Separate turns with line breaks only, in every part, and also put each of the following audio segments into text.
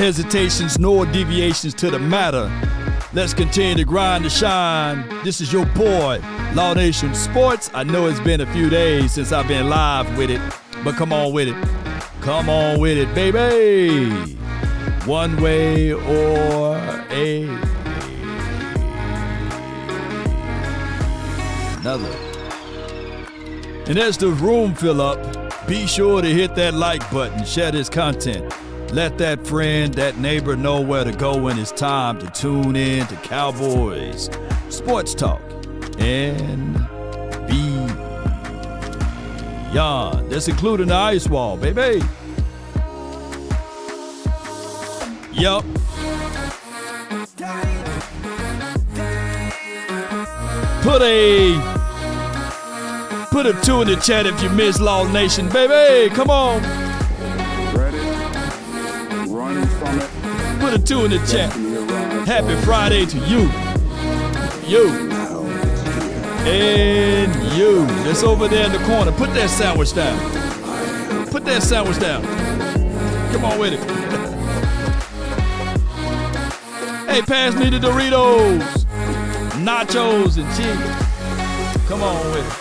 hesitations nor deviations to the matter. Let's continue to grind to shine. This is your boy, Law Nation Sports. I know it's been a few days since I've been live with it, but come on with it. Come on with it, baby. One way or another. And as the room fill up, be sure to hit that like button, share this content. Let that friend, that neighbor know where to go when it's time to tune in to Cowboys Sports Talk and beyond. That's including the ice wall, baby. Yup. Put a 2 in the chat if you miss Law Nation, baby. Come on.
Ready? Running from it.
Put a 2 in the chat. Happy Friday to you. You. And you. That's over there in the corner. Put that sandwich down. Put that sandwich down. Come on with it. Hey, pass me the Doritos, nachos, and cheese. Come on with it.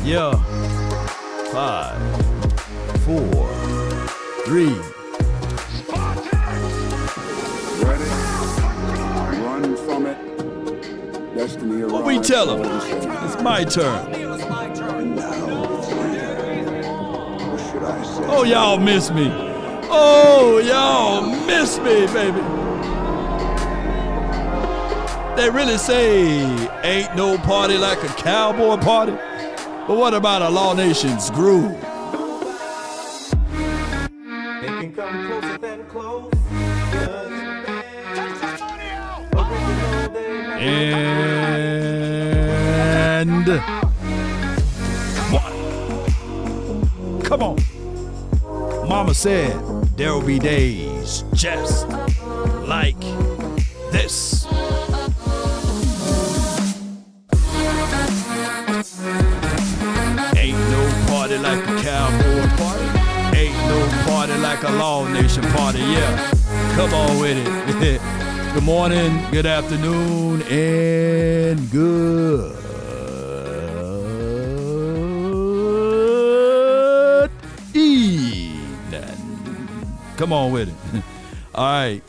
Yeah. 5, 4, 3.
Ready? Run from it. Destiny
What we tell them? It's my turn. Oh, y'all miss me. Oh, y'all miss me, baby. They really say ain't no party like a cowboy party. But what about a Law Nation's groove?
They can come closer than close.
And one. Come on. Mama said there'll be days just like this. Ain't no party like a cowboy party. Ain't no party like a Law Nation party. Yeah, come on with it. Good morning, good afternoon, and good evening. Come on with it. All right.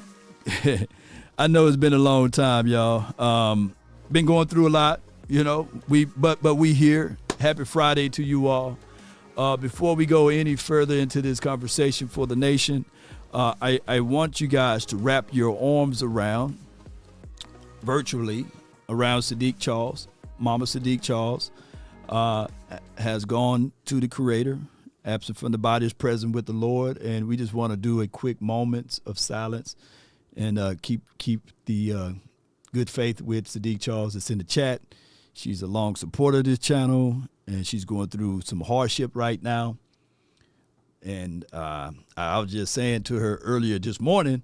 I know it's been a long time, y'all. Been going through a lot, you know. But we here. Happy Friday to you all. Before we go any further into this conversation for the nation, I want you guys to wrap your arms around, virtually, around Sadiq Charles. Mama Sadiq Charles has gone to the Creator. Absent from the body is present with the Lord. And we just want to do a quick moment of silence and keep the good faith with Sadiq Charles that's in the chat. She's a long supporter of this channel, and she's going through some hardship right now. And I was just saying to her earlier this morning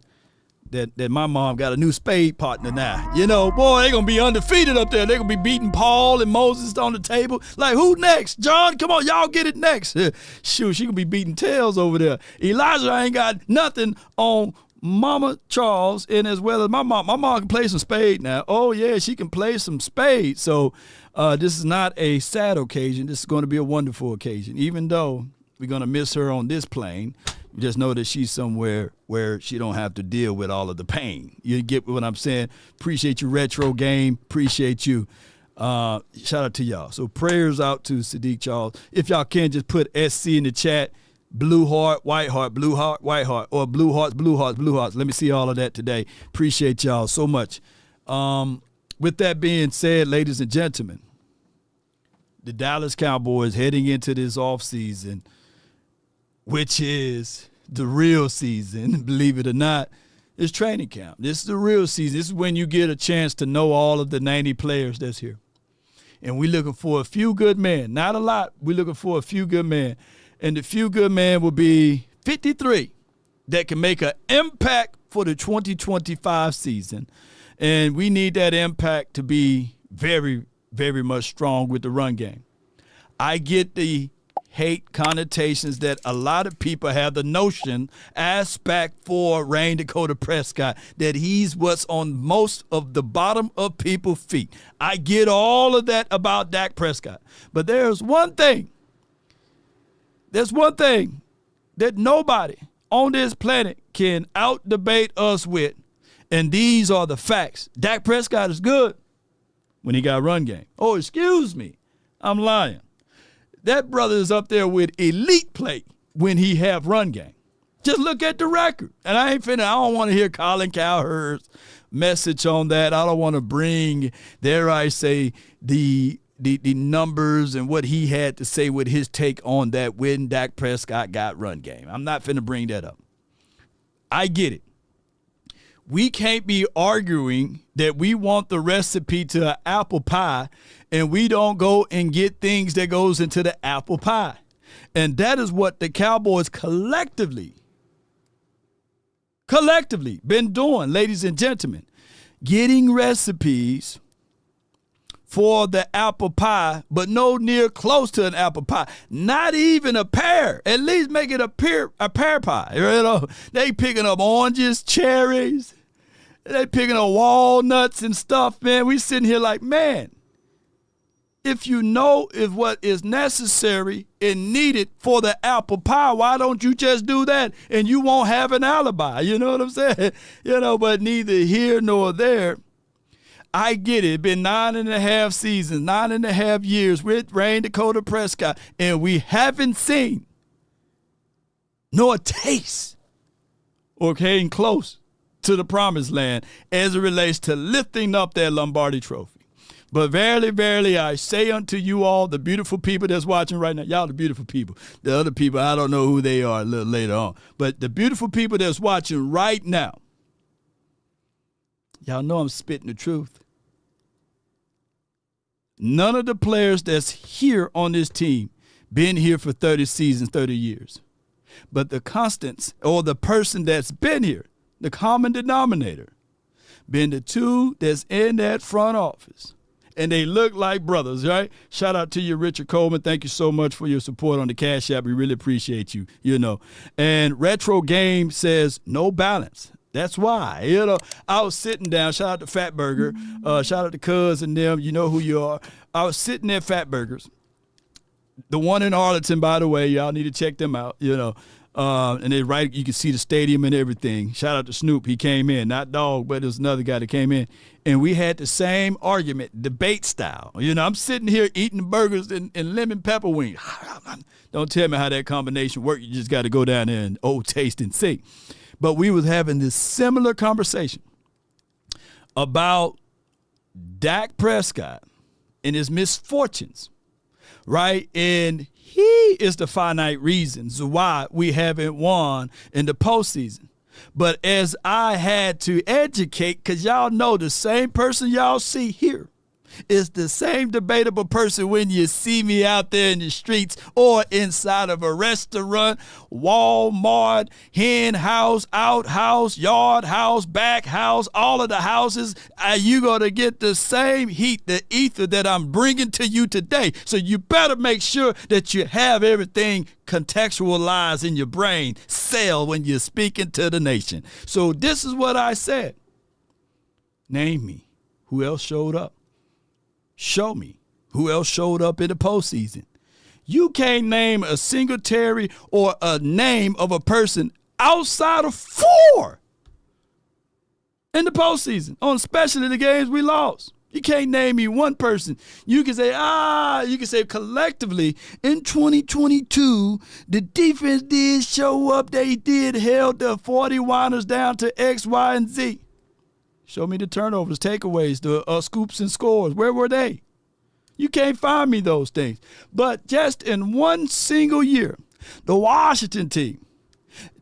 that my mom got a new spade partner now. You know, boy, they're going to be undefeated up there. They're going to be beating Paul and Moses on the table. Like, who next? John, come on, y'all get it next. Shoot, she going to be beating tails over there. Elijah ain't got nothing on Mama Charles, and as well as my mom. My mom can play some spade now. Oh, yeah, she can play some spade. So this is not a sad occasion. This is going to be a wonderful occasion. Even though we're going to miss her on this plane, just know that she's somewhere where she don't have to deal with all of the pain. You get what I'm saying? Appreciate you, Retro Game. Appreciate you. Shout out to y'all. So prayers out to Sadiq Charles. If y'all can, just put SC in the chat. Blue heart, white heart, blue heart, white heart, or blue hearts, blue hearts, blue hearts. Let me see all of that today. Appreciate y'all so much. With that being said, ladies and gentlemen, the Dallas Cowboys heading into this offseason, which is the real season, believe it or not, is training camp. This is the real season. This is when you get a chance to know all of the 90 players that's here. And we're looking for a few good men. Not a lot. We're looking for a few good men. And the few good men will be 53 that can make an impact for the 2025 season. And we need that impact to be very, very much strong with the run game. I get the hate connotations that a lot of people have the notion, aspect for Rain Dakota Prescott, that he's what's on most of the bottom of people's feet. I get all of that about Dak Prescott. But there's one thing that nobody on this planet can out-debate us with, and these are the facts. Dak Prescott is good when he got run game. Oh, excuse me. I'm lying. That brother is up there with elite play when he have run game. Just look at the record. And I don't want to hear Colin Cowherd's message on that. I don't want to bring, dare I say, the numbers and what he had to say with his take on that when Dak Prescott got run game. I'm not finna bring that up. I get it. We can't be arguing that we want the recipe to an apple pie and we don't go and get things that goes into the apple pie. And that is what the Cowboys collectively been doing, ladies and gentlemen. Getting recipes for the apple pie, but no near close to an apple pie. Not even a pear. At least make it a pear pie. You know, they picking up oranges, cherries. They picking up walnuts and stuff, man. We sitting here like, man, if you know if what is necessary and needed for the apple pie, why don't you just do that and you won't have an alibi? You know what I'm saying? You know, but neither here nor there. I get it. It's been 9.5 seasons, 9.5 years with Rain Dakota Prescott, and we haven't seen nor taste or came close to the promised land as it relates to lifting up that Lombardi trophy. But verily, verily, I say unto you all, the beautiful people that's watching right now, y'all the beautiful people. The other people, I don't know who they are a little later on. But the beautiful people that's watching right now, y'all know I'm spitting the truth. None of the players that's here on this team been here for 30 seasons, 30 years. But the constants, or the person that's been here, the common denominator, been the two that's in that front office. And they look like brothers, right? Shout out to you, Richard Coleman. Thank you so much for your support on the Cash App. We really appreciate you, you know. And Retro Game says no balance. That's why, you know, I was sitting down. Shout out to Fat Burger. Shout out to Cuz and them. You know who you are. I was sitting at Fat Burgers. The one in Arlington, by the way, y'all need to check them out, you know. And they right, you can see the stadium and everything. Shout out to Snoop. He came in, not Dog, but there's another guy that came in. And we had the same argument, debate style. You know, I'm sitting here eating burgers and lemon pepper wings. Don't tell me how that combination works. You just got to go down there and taste and see. But we was having this similar conversation about Dak Prescott and his misfortunes, right? And he is the finite reasons why we haven't won in the postseason. But as I had to educate, because y'all know the same person y'all see here is the same debatable person when you see me out there in the streets or inside of a restaurant, Walmart, hen house, outhouse, yard house, back house, all of the houses. You going to get the same heat, the ether that I'm bringing to you today. So you better make sure that you have everything contextualized in your brain, cell when you're speaking to the nation. So this is what I said. Name me. Who else showed up? Show me who else showed up in the postseason. You can't name a Singletary or a name of a person outside of 4 in the postseason, on especially the games we lost. You can't name me one person. You can say collectively in 2022, the defense did show up. They did held the 40-winders down to X, Y, and Z. Show me the turnovers, takeaways, the scoops and scores. Where were they? You can't find me those things. But just in one single year, the Washington team,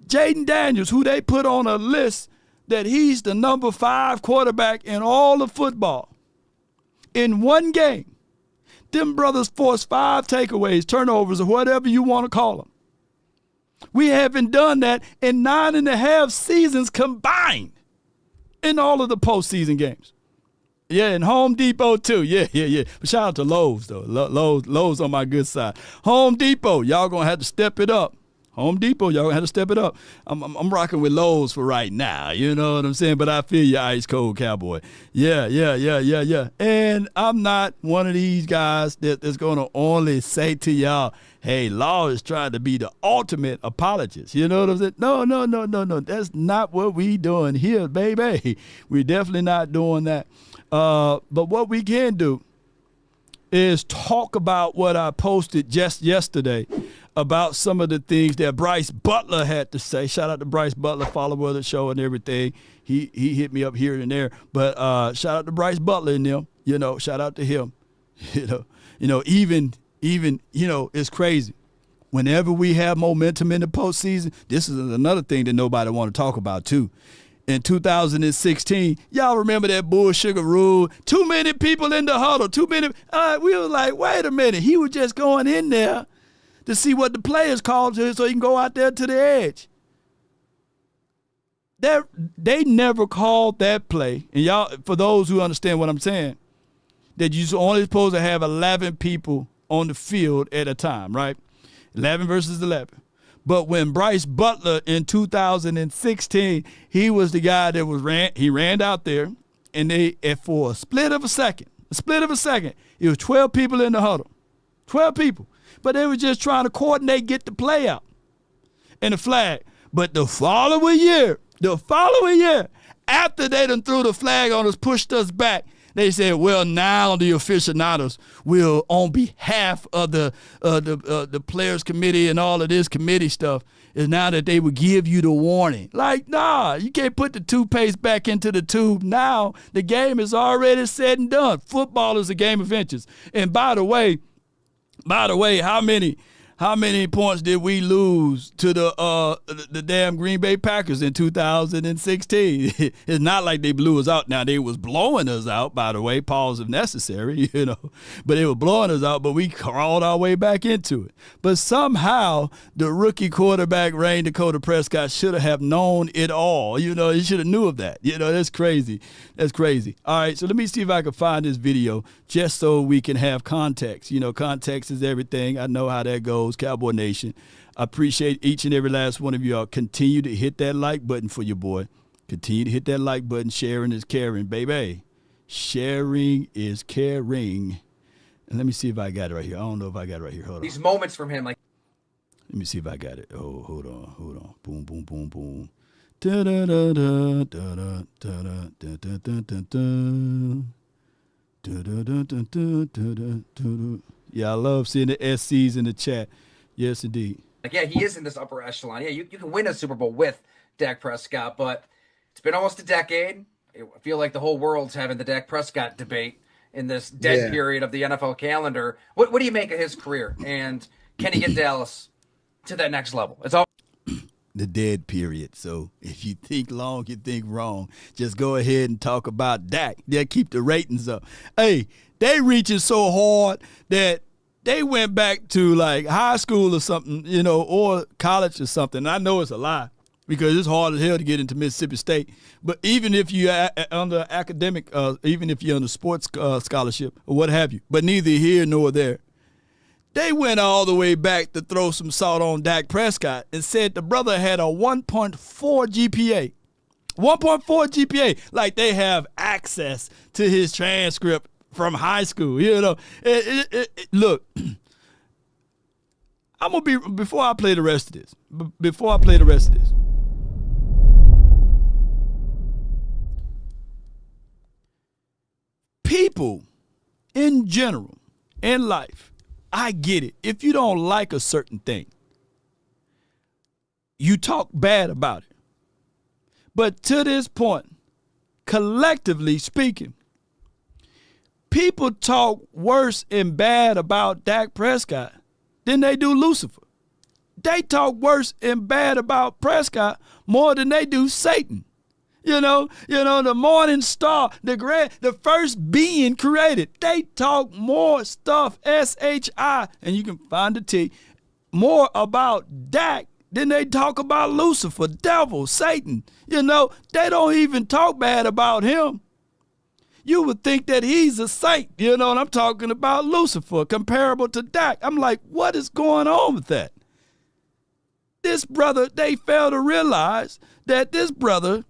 Jaden Daniels, who they put on a list that he's the number 5 quarterback in all of football, in one game, them brothers forced 5 takeaways, turnovers, or whatever you want to call them. We haven't done that in 9.5 seasons combined in all of the postseason games. Yeah, and Home Depot too. Yeah. But shout out to Lowe's though. Lowe's on my good side. Home Depot, y'all gonna have to step it up. Home Depot, y'all gonna have to step it up. I'm rocking with Lowe's for right now. You know what I'm saying? But I feel you, ice cold cowboy. Yeah. And I'm not one of these guys that's gonna only say to y'all, hey, Law is trying to be the ultimate apologist. You know what I'm saying? No. That's not what we doing here, baby. We're definitely not doing that. But what we can do is talk about what I posted just yesterday about some of the things that Bryce Butler had to say. Shout out to Bryce Butler, follower of the show and everything. He hit me up here and there. But shout out to Bryce Butler and them. You know, shout out to him. Even it's crazy. Whenever we have momentum in the postseason, this is another thing that nobody want to talk about too. In 2016, y'all remember that bull sugar rule? Too many people in the huddle. We were like, wait a minute. He was just going in there to see what the players called to so he can go out there to the edge. They never called that play. And y'all, for those who understand what I'm saying, that you're only supposed to have 11 people on the field at a time, right? 11 versus 11. But when Bryce Butler in 2016, he was the guy that he ran out there, and for a split of a second, it was 12 people in the huddle. 12 people. But they were just trying to coordinate, get the play out and the flag. But the following year, after they done threw the flag on us, pushed us back, they said, well, now the aficionados will, on behalf of the players committee and all of this committee stuff, is now that they will give you the warning. Like, nah, you can't put the toothpaste back into the tube now. The game is already said and done. Football is a game of inches. And by the way, how many points did we lose to the damn Green Bay Packers in 2016? It's not like they blew us out. Now, they was blowing us out, by the way, pause if necessary, But they were blowing us out, but we crawled our way back into it. But somehow, the rookie quarterback, Dak Prescott, should have known it all. He should have knew of that. That's crazy. That's crazy. All right, so let me see if I can find this video just so we can have context. Context is everything. I know how that goes. Cowboy Nation. I appreciate each and every last one of y'all. Continue to hit that like button for your boy. Continue to hit that like button. Sharing is caring, baby. Sharing is caring. And let me see if I got it right here. I don't know if I got it right here. Hold on.
These moments from him, like.
Let me see if I got it. Oh, hold on. Boom, boom, boom, boom. Da da da da da da da da da da da da. Yeah, I love seeing the SCs in the chat. Yes, indeed.
Like, yeah, he is in this upper echelon. Yeah, you can win a Super Bowl with Dak Prescott, but it's been almost a decade. I feel like the whole world's having the Dak Prescott debate in this dead period of the NFL calendar. What do you make of his career? And can he get Dallas to that next level? It's all
the dead period. So if you think long, you think wrong. Just go ahead and talk about Dak. They'll keep the ratings up. Hey, they reaching so hard that they went back to like high school or something, or college or something. And I know it's a lie because it's hard as hell to get into Mississippi State. But even if you're under academic, even if you're under sports scholarship or what have you, but neither here nor there. They went all the way back to throw some salt on Dak Prescott and said the brother had a 1.4 GPA. 1.4 GPA. Like they have access to his transcript from high school. Look, I'm going to be, before I play the rest of this, people in general, in life, I get it. If you don't like a certain thing, you talk bad about it. But to this point, collectively speaking, people talk worse and bad about Dak Prescott than they do Lucifer. They talk worse and bad about Prescott more than they do Satan. The morning star, the first being created. They talk more stuff, S-H-I, and you can find the T, more about Dak than they talk about Lucifer, devil, Satan. They don't even talk bad about him. you would think that he's a saint, and I'm talking about Lucifer, comparable to Dak. I'm like, what is going on with that? This brother, they fail to realize that this brother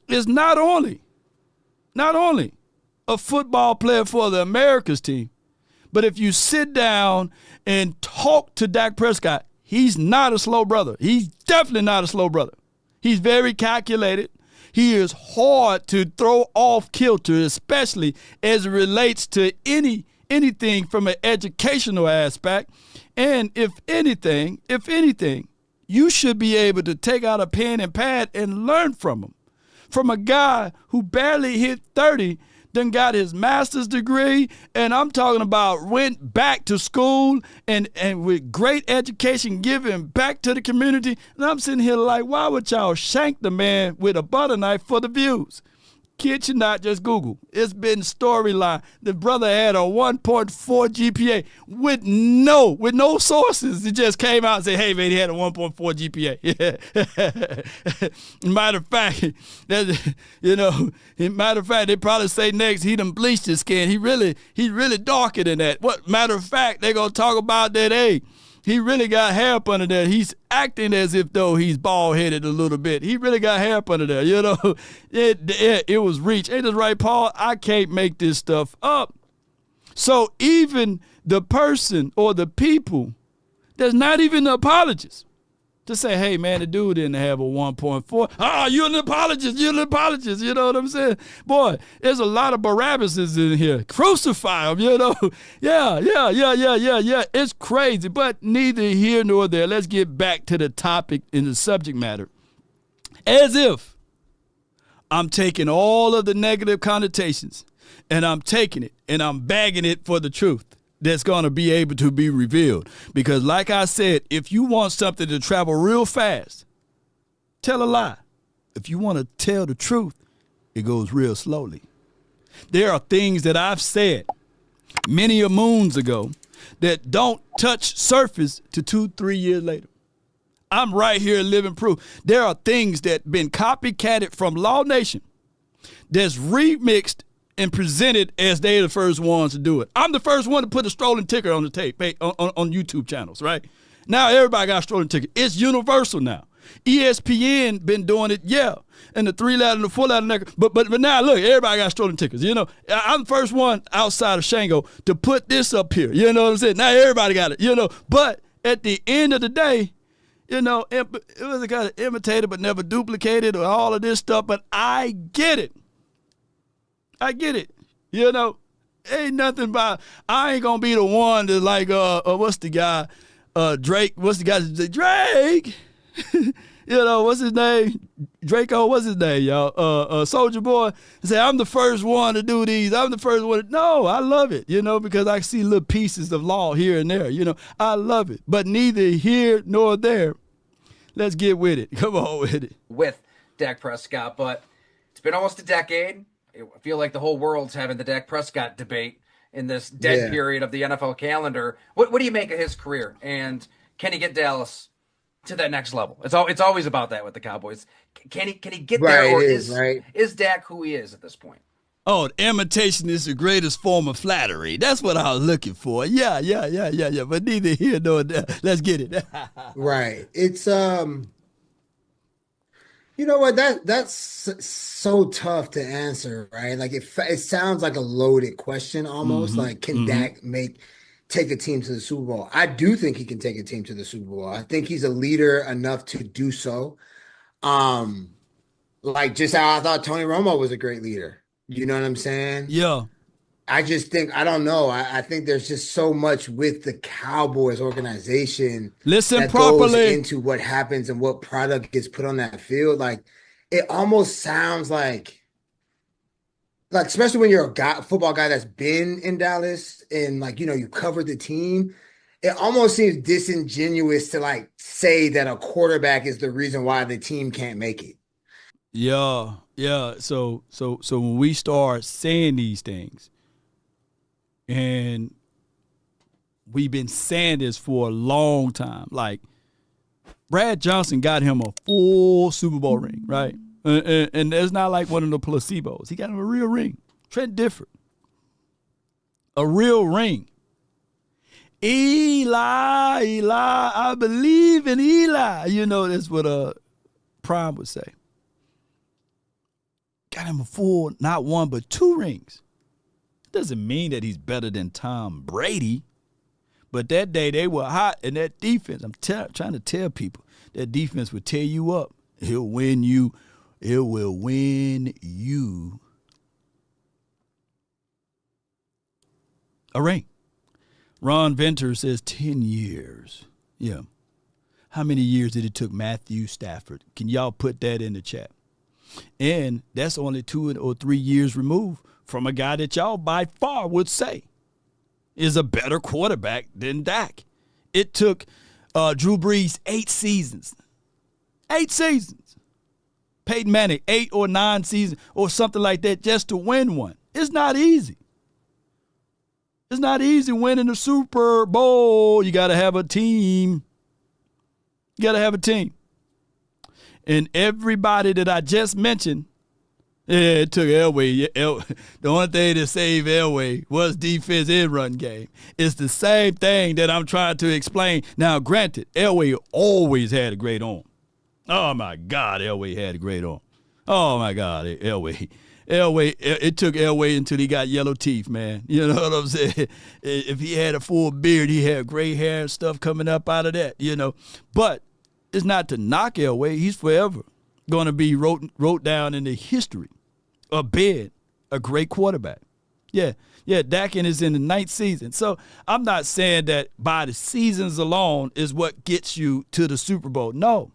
is not only a football player for the Americas team, but if you sit down and talk to Dak Prescott, he's not a slow brother. He's definitely not a slow brother. He's very calculated. He is hard to throw off kilter, especially as it relates to anything from an educational aspect. And if anything, you should be able to take out a pen and pad and learn from him. From a guy who barely hit 30, then got his master's degree, and I'm talking about went back to school and with great education, giving back to the community. And I'm sitting here like, why would y'all shank the man with a butter knife for the views? Kid you not, just Google. It's been storyline. The brother had a 1.4 GPA with no sources. It just came out and said, hey, man, he had a 1.4 GPA. Yeah. Matter of fact, they probably say next he done bleached his skin. He really darker than that. Matter of fact, they going to talk about that, hey, he really got hair up under there. He's acting as if though he's bald-headed a little bit. He really got hair up under there, It was reach. Ain't this right, Paul? I can't make this stuff up. So even the person or the people that's not even the apologist to say, hey, man, the dude didn't have a 1.4. You're an apologist. You know what I'm saying? Boy, there's a lot of Barabbases in here. Crucify him, Yeah. It's crazy, but neither here nor there. Let's get back to the topic and the subject matter. As if I'm taking all of the negative connotations and I'm taking it and I'm bagging it for the truth that's going to be able to be revealed. Because like I said, if you want something to travel real fast, tell a lie. If you want to tell the truth, it goes real slowly. There are things that I've said many a moons ago that don't touch surface to 2-3 years later. I'm right here living proof. There are things that been copycatted from Law Nation that's remixed and presented as they the first ones to do it. I'm the first one to put a strolling ticker on the tape on YouTube channels, right? Now everybody got a strolling ticker. It's universal now. ESPN been doing it, and the 3-letter and the 4-letter, but now look, everybody got strolling tickers. I'm the first one outside of Shango to put this up here. You know what I'm saying? Now everybody got it. But at the end of the day, it was kind of imitated but never duplicated or all of this stuff. But I get it. Ain't nothing about, I ain't gonna be the one to like, what's the guy, Drake, Drake, what's his name, Draco, what's his name, y'all, Soldier Boy, say, I'm the first one to do these, no, I love it, because I see little pieces of law here and there, I love it, but neither here nor there. Let's get with it, come on with it.
With Dak Prescott, but it's been almost a decade. I feel like the whole world's having the Dak Prescott debate in this dead period of the NFL calendar. What do you make of his career? And can he get Dallas to that next level? It's always about that with the Cowboys. Can he get there? Or is Dak who he is at this point?
Oh, imitation is the greatest form of flattery. That's what I was looking for. Yeah. But neither here nor there. Let's get it.
Right. It's you know what? That's so tough to answer, right? Like it sounds like a loaded question almost. Mm-hmm. Like, can Dak take a team to the Super Bowl? I do think he can take a team to the Super Bowl. I think he's a leader enough to do so. Like just how I thought Tony Romo was a great leader. You know what I'm saying?
Yeah.
I just think, I don't know. I think there's just so much with the Cowboys organization that goes into what happens and what product gets put on that field. Like, it almost sounds like especially when you're a football guy that's been in Dallas and you covered the team, it almost seems disingenuous to say that a quarterback is the reason why the team can't make it.
Yeah. So when we start saying these things, and we've been saying this for a long time. Like, Brad Johnson got him a full Super Bowl ring, right? And it's not like one of the placebos. He got him a real ring. Trent Difford. A real ring. Eli, I believe in Eli. You know, that's what Prime would say. Got him a full, not one, but 2 rings. Doesn't mean that he's better than Tom Brady. But that day they were hot, and that defense, I'm trying to tell people, that defense will tear you up. It will win you a ring. Ron Venter says 10 years. Yeah. How many years did it took Matthew Stafford? Can y'all put that in the chat? And that's only 2 or 3 years removed from a guy that y'all by far would say is a better quarterback than Dak. It took Drew Brees 8 seasons. 8 seasons. Peyton Manning 8 or 9 seasons or something like that just to win one. It's not easy. It's not easy winning the Super Bowl. You got to have a team. You got to have a team. And everybody that I just mentioned, it took Elway. The only thing that saved Elway was defense and run game. It's the same thing that I'm trying to explain. Now, granted, Elway always had a great arm. Oh, my God, Elway had a great arm. Oh, my God, Elway, it took Elway until he got yellow teeth, man. You know what I'm saying? If he had a full beard, he had gray hair and stuff coming up out of that, you know. But it's not to knock Elway. He's forever going to be wrote down in the history of being a great quarterback. Yeah, Dak is in the 9th season. So I'm not saying that by the seasons alone is what gets you to the Super Bowl. No,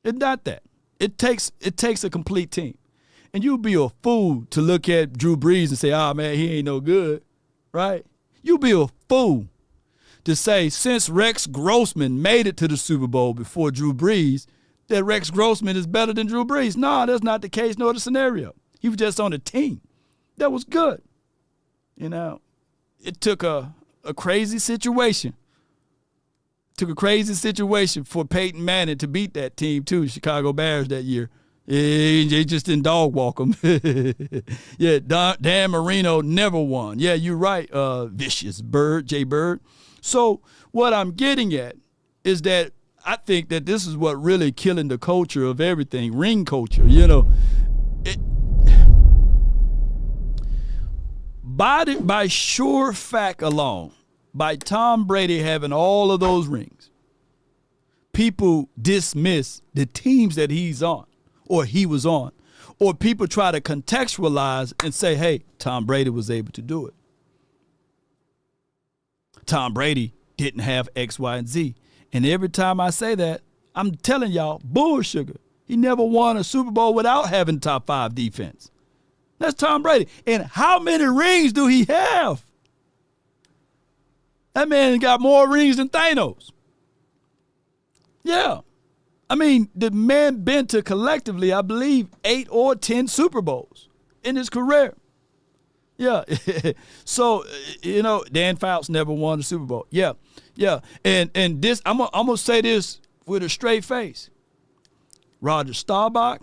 it's not that. It takes a complete team. And you'll be a fool to look at Drew Brees and say, oh, man, he ain't no good, right? You'll be a fool to say since Rex Grossman made it to the Super Bowl before Drew Brees, that Rex Grossman is better than Drew Brees. No, that's not the case nor the scenario. He was just on a team that was good. You know, it took a crazy situation. Took a crazy situation for Peyton Manning to beat that team, too, Chicago Bears that year. They just didn't dog walk him. Yeah, Dan Marino never won. Yeah, you're right, Vicious Bird, Jay Bird. So what I'm getting at is that I think that this is what really killing the culture of everything, ring culture, you know. By sure fact alone, by Tom Brady having all of those rings, people dismiss the teams that he's on or he was on, or people try to contextualize and say, hey, Tom Brady was able to do it. Tom Brady didn't have X, Y, and Z. And every time I say that, I'm telling y'all, bull sugar. He never won a Super Bowl without having top 5 defense. That's Tom Brady. And how many rings do he have? That man got more rings than Thanos. Yeah. I mean, the man been to collectively, I believe, 8 or 10 Super Bowls in his career. Yeah. So, you know, Dan Fouts never won a Super Bowl. Yeah. And this, I'm gonna say this with a straight face. Roger Staubach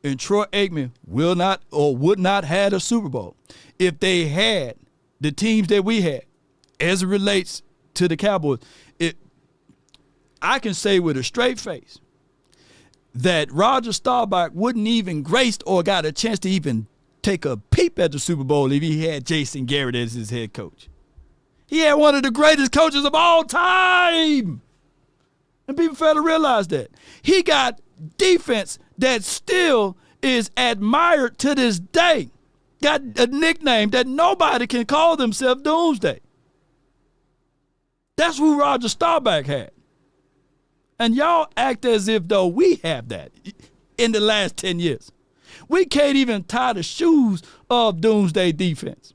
and Troy Aikman will not or would not had a Super Bowl if they had the teams that we had as it relates to the Cowboys. I can say with a straight face that Roger Staubach wouldn't even graced or got a chance to even take a peep at the Super Bowl if he had Jason Garrett as his head coach. He had one of the greatest coaches of all time. And people fail to realize that. He got defense that still is admired to this day. Got a nickname that nobody can call themselves Doomsday. That's who Roger Staubach had. And y'all act as if though we have that in the last 10 years. We can't even tie the shoes of Doomsday defense.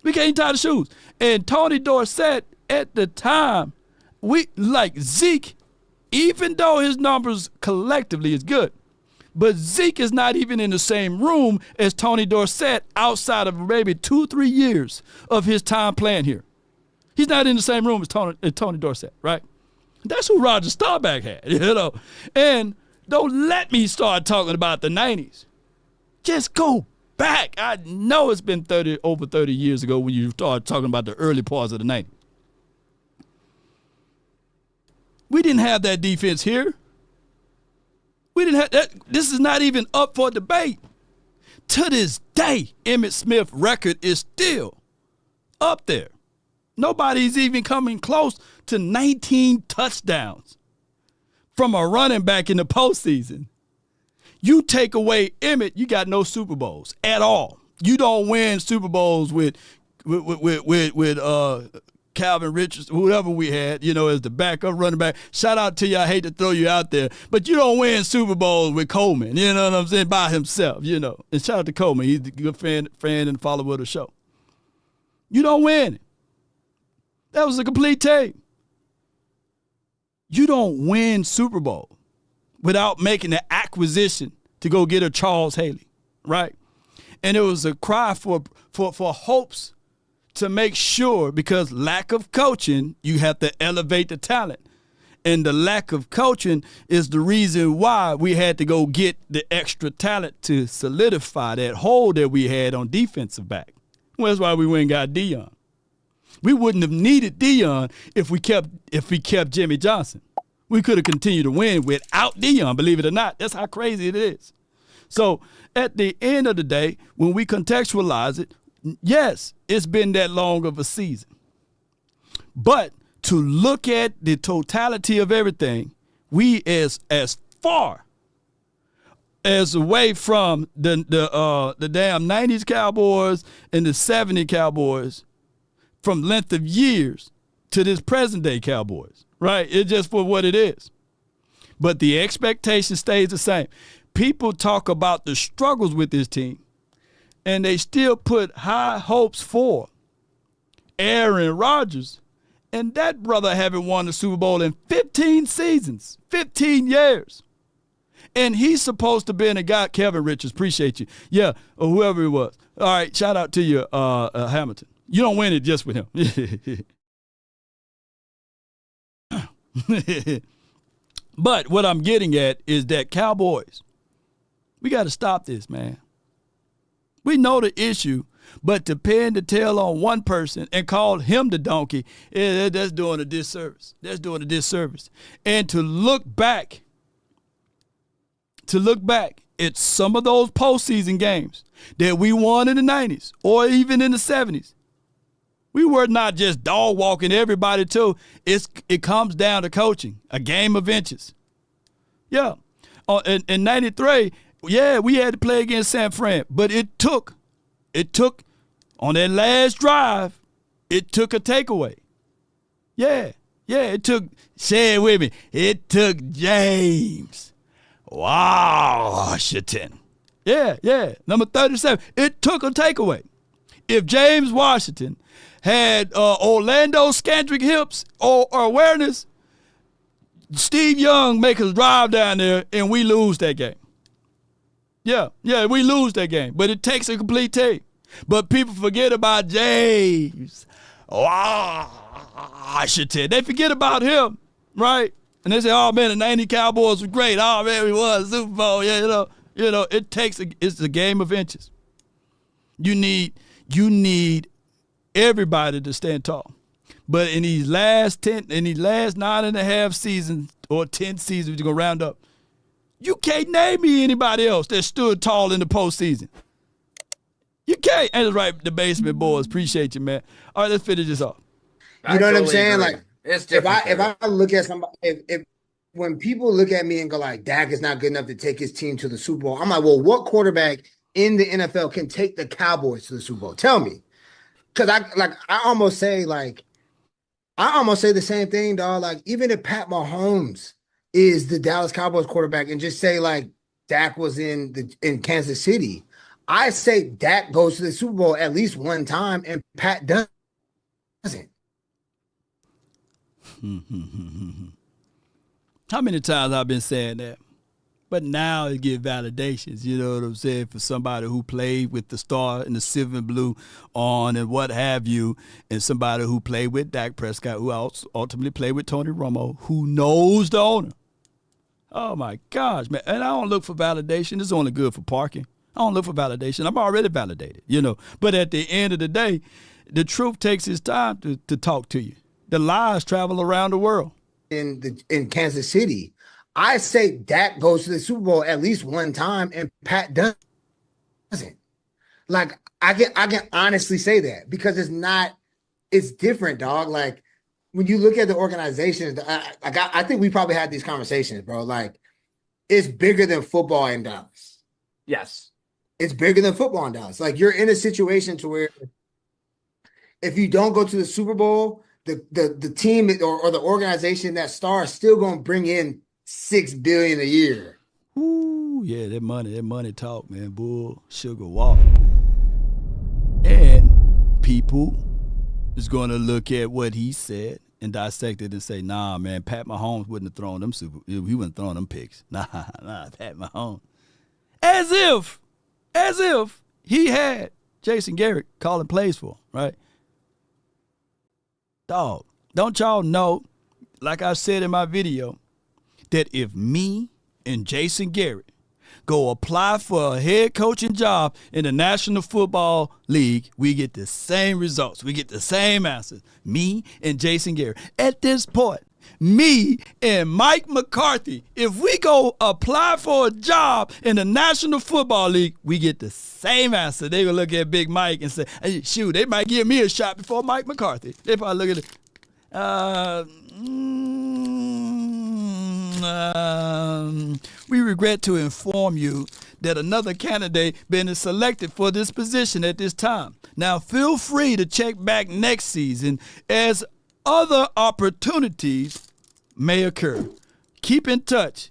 We can't tie the shoes. And Tony Dorsett at the time, we like Zeke, even though his numbers collectively is good, but Zeke is not even in the same room as Tony Dorsett outside of maybe 2-3 years of his time playing here. He's not in the same room as Tony Dorsett, right? That's who Roger Staubach had, you know. And don't let me start talking about the 90s. Just go back. I know it's been over 30 years ago when you started talking about the early parts of the 90s. We didn't have that defense here. We didn't have that. This is not even up for debate. To this day, Emmitt Smith's record is still up there. Nobody's even coming close to 19 touchdowns from a running back in the postseason. You take away Emmitt, you got no Super Bowls at all. You don't win Super Bowls with Calvin Richards, whoever we had, as the backup running back. Shout out to you. I hate to throw you out there, but you don't win Super Bowls with Coleman, you know what I'm saying, by himself, And shout out to Coleman. He's a good friend and follower of the show. You don't win it. That was a complete team. You don't win Super Bowl without making the acquisition to go get a Charles Haley, right? And it was a cry for hopes to make sure, because lack of coaching, you have to elevate the talent. And the lack of coaching is the reason why we had to go get the extra talent to solidify that hole that we had on defensive back. Well, that's why we went and got Deion. We wouldn't have needed Deion if we kept Jimmy Johnson. We could have continued to win without Deion, believe it or not. That's how crazy it is. So at the end of the day, when we contextualize it, yes, it's been that long of a season. But to look at the totality of everything, we as far as away from the damn 90s Cowboys and the 70 Cowboys from length of years to this present day Cowboys, right? It's just for what it is. But the expectation stays the same. People talk about the struggles with this team, and they still put high hopes for Aaron Rodgers, and that brother haven't won the Super Bowl in 15 seasons, 15 years. And he's supposed to be a guy, Kevin Richards, appreciate you. Yeah, or whoever it was. All right, shout out to you, Hamilton. You don't win it just with him. But what I'm getting at is that Cowboys, we got to stop this, man. We know the issue, but to pin the tail on one person and call him the donkey, that's doing a disservice. That's doing a disservice. And to look back at some of those postseason games that we won in the 90s or even in the 70s, we were not just dog walking everybody too. It comes down to coaching, a game of inches. Yeah. In 93, yeah, we had to play against San Fran, but it took on that last drive, it took a takeaway. Yeah, it took, say it with me, it took James Washington. Yeah, number 37. It took a takeaway. If James Washington had Orlando Scandrick hips or awareness, Steve Young make us drive down there and we lose that game. Yeah, we lose that game. But it takes a complete team. But people forget about James Washington. They forget about him, right? And they say, oh, man, the 90 Cowboys were great. Oh, man, we won the Super Bowl. Yeah, it's a game of inches. You need everybody to stand tall. But in these last 9.5 seasons or 10 seasons, you're going to round up, you can't name me anybody else that stood tall in the postseason. You can't. And that's right, the basement boys. Appreciate you, man. All right, let's finish this off.
You know what I'm saying?
Agree.
Like,
it's different.
if I look at somebody, if when people look at me and go like, Dak is not good enough to take his team to the Super Bowl, I'm like, well, what quarterback in the NFL can take the Cowboys to the Super Bowl? Tell me. Because I almost say the same thing, dog. Like, even if Pat Mahomes is the Dallas Cowboys quarterback and just say like Dak was in Kansas City, I say Dak goes to the Super Bowl at least one time and Pat doesn't.
How many times I've been saying that? But now it gives validations, you know what I'm saying, for somebody who played with the star and the silver and blue on and what have you, and somebody who played with Dak Prescott, who ultimately played with Tony Romo, who knows the owner. Oh, my gosh, man. And I don't look for validation. It's only good for parking. I don't look for validation. I'm already validated, But at the end of the day, the truth takes its time to talk to you. The lies travel around the world.
In Kansas City, I say Dak goes to the Super Bowl at least one time, and Pat doesn't. Like, I can honestly say that because it's different, dog. Like, when you look at the organizations, I think we probably had these conversations, bro. Like, it's bigger than football in Dallas.
Yes.
It's bigger than football in Dallas. Like, you're in a situation to where if you don't go to the Super Bowl, the team or the organization that star is still going to bring in $6 billion a year.
Ooh, yeah, that money talk, man. Bull, sugar, water. And people is going to look at what he said and dissect it and say, nah, man, Pat Mahomes wouldn't have thrown them he wouldn't have thrown them picks. Nah, Pat Mahomes. As if he had Jason Garrett calling plays for him, right? Dog, don't y'all know, like I said in my video, that if me and Jason Garrett go apply for a head coaching job in the National Football League, we get the same results. We get the same answers. Me and Jason Garrett. At this point, me and Mike McCarthy, if we go apply for a job in the National Football League, we get the same answer. They will look at Big Mike and say, hey, shoot, they might give me a shot before Mike McCarthy. They probably look at it. We regret to inform you that another candidate been selected for this position at this time. Now, feel free to check back next season as other opportunities may occur. Keep in touch.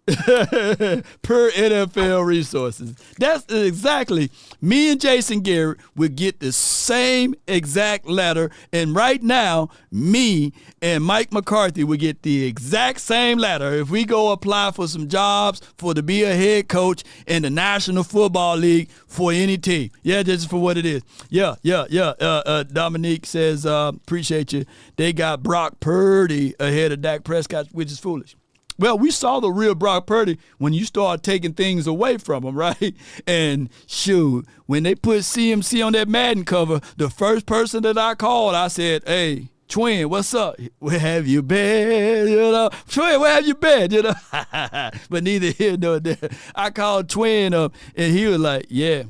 Per NFL resources. That's exactly. Me and Jason Garrett would get the same exact letter, and right now, me and Mike McCarthy would get the exact same letter if we go apply for some jobs to be a head coach in the National Football League for any team. Yeah, just for what it is. Yeah. Dominique says, appreciate you. They got Brock Purdy ahead of Dak Prescott, which is foolish. Well, we saw the real Brock Purdy when you start taking things away from him, right? And shoot, when they put CMC on that Madden cover, the first person that I called, I said, hey, Twin, what's up? Where have you been? Twin, where have you been? But neither here nor there. I called Twin up, and he was like, yeah,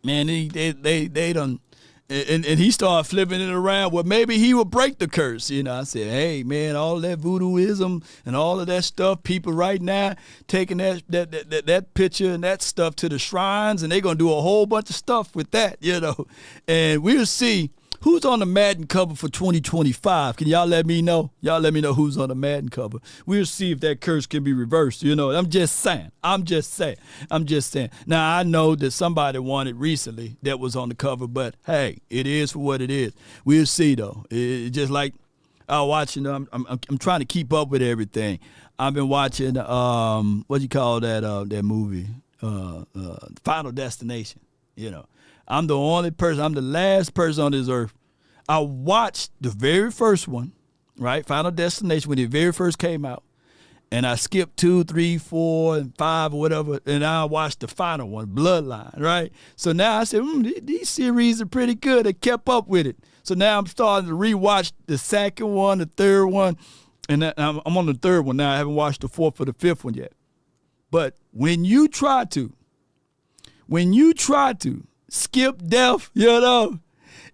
man, they done. And he started flipping it around. Well, maybe he would break the curse. I said, hey, man, all that voodooism and all of that stuff, people right now taking that picture and that stuff to the shrines, and they're going to do a whole bunch of stuff with that, And we'll see who's on the Madden cover for 2025. Can y'all let me know? Y'all let me know who's on the Madden cover. We'll see if that curse can be reversed. I'm just saying. Now, I know that somebody won it recently that was on the cover, but hey, it is for what it is. We'll see, though. It just like I was watching, I'm trying to keep up with everything. I've been watching, what do you call that movie? Final Destination, I'm the only person, I'm the last person on this earth. I watched the very first one, right? Final Destination, when it very first came out. And I skipped 2, 3, 4, and 5 or whatever. And I watched the final one, Bloodline, right? So now I said, these series are pretty good. I kept up with it. So now I'm starting to rewatch the second one, the third one. And I'm on the third one now. I haven't watched the fourth or the fifth one yet. But when you try to skip death,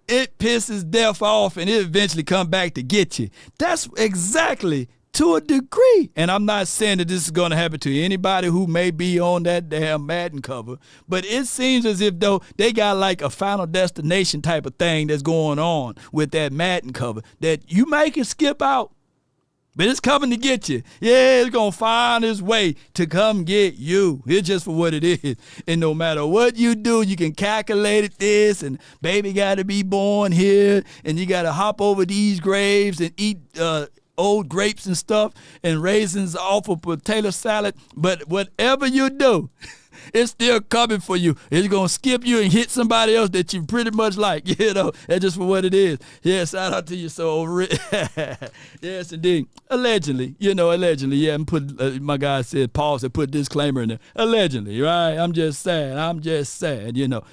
it pisses death off and it eventually come back to get you. That's exactly to a degree. And I'm not saying that this is going to happen to anybody who may be on that damn Madden cover, but it seems as if though they got like a Final Destination type of thing that's going on with that Madden cover that you make it skip out. But it's coming to get you. Yeah, it's going to find its way to come get you. It's just for what it is. And no matter what you do, you can calculate it this, and baby got to be born here, and you got to hop over these graves and eat old grapes and stuff and raisins off of potato salad. But whatever you do, It's still coming for you. It's going to skip you and hit somebody else that you pretty much like. That's just for what it is. Yeah, shout out to you, so yes, indeed. Allegedly, yeah, and put, my guy said, Paul said, put disclaimer in there. Allegedly, right? I'm just saying.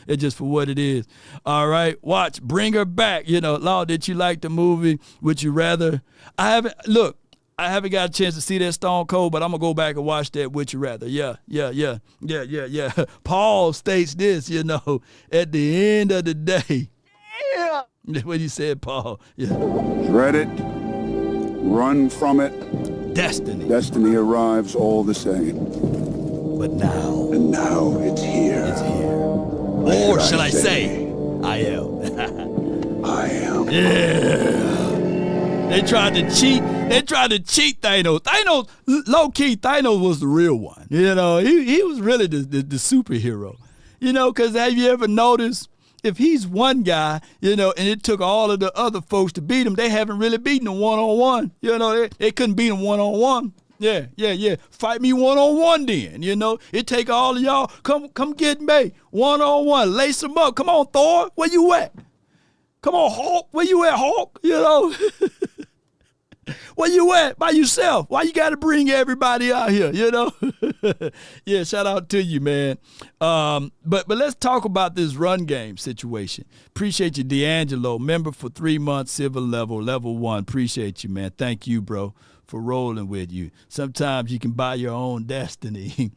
It's just for what it is. All right, watch, Bring Her Back. Law, did you like the movie? Would you rather? I haven't got a chance to see that Stone Cold, but I'm going to go back and watch that Would You Rather. Yeah. Paul states this, at the end of the day. Yeah. What you said, Paul. Yeah.
Dread it, run from it.
Destiny.
Destiny arrives all the same.
But now.
And now it's here.
It's here. Or shall I say, I am.
I am.
Yeah. They tried to cheat Thanos. Low-key, Thanos was the real one. He was really the superhero. Because have you ever noticed, if he's one guy, and it took all of the other folks to beat him, they haven't really beaten him one-on-one. They couldn't beat him one-on-one. Yeah. Fight me one-on-one then, It take all of y'all, come get me, one-on-one, lace them up. Come on, Thor, where you at? Come on, Hulk, where you at, Hulk? Where you at by yourself? Why you got to bring everybody out here, Yeah, shout out to you, man. But let's talk about this run game situation. Appreciate you, D'Angelo. Member for 3 months, civil level 1. Appreciate you, man. Thank you, bro, for rolling with you. Sometimes you can buy your own destiny.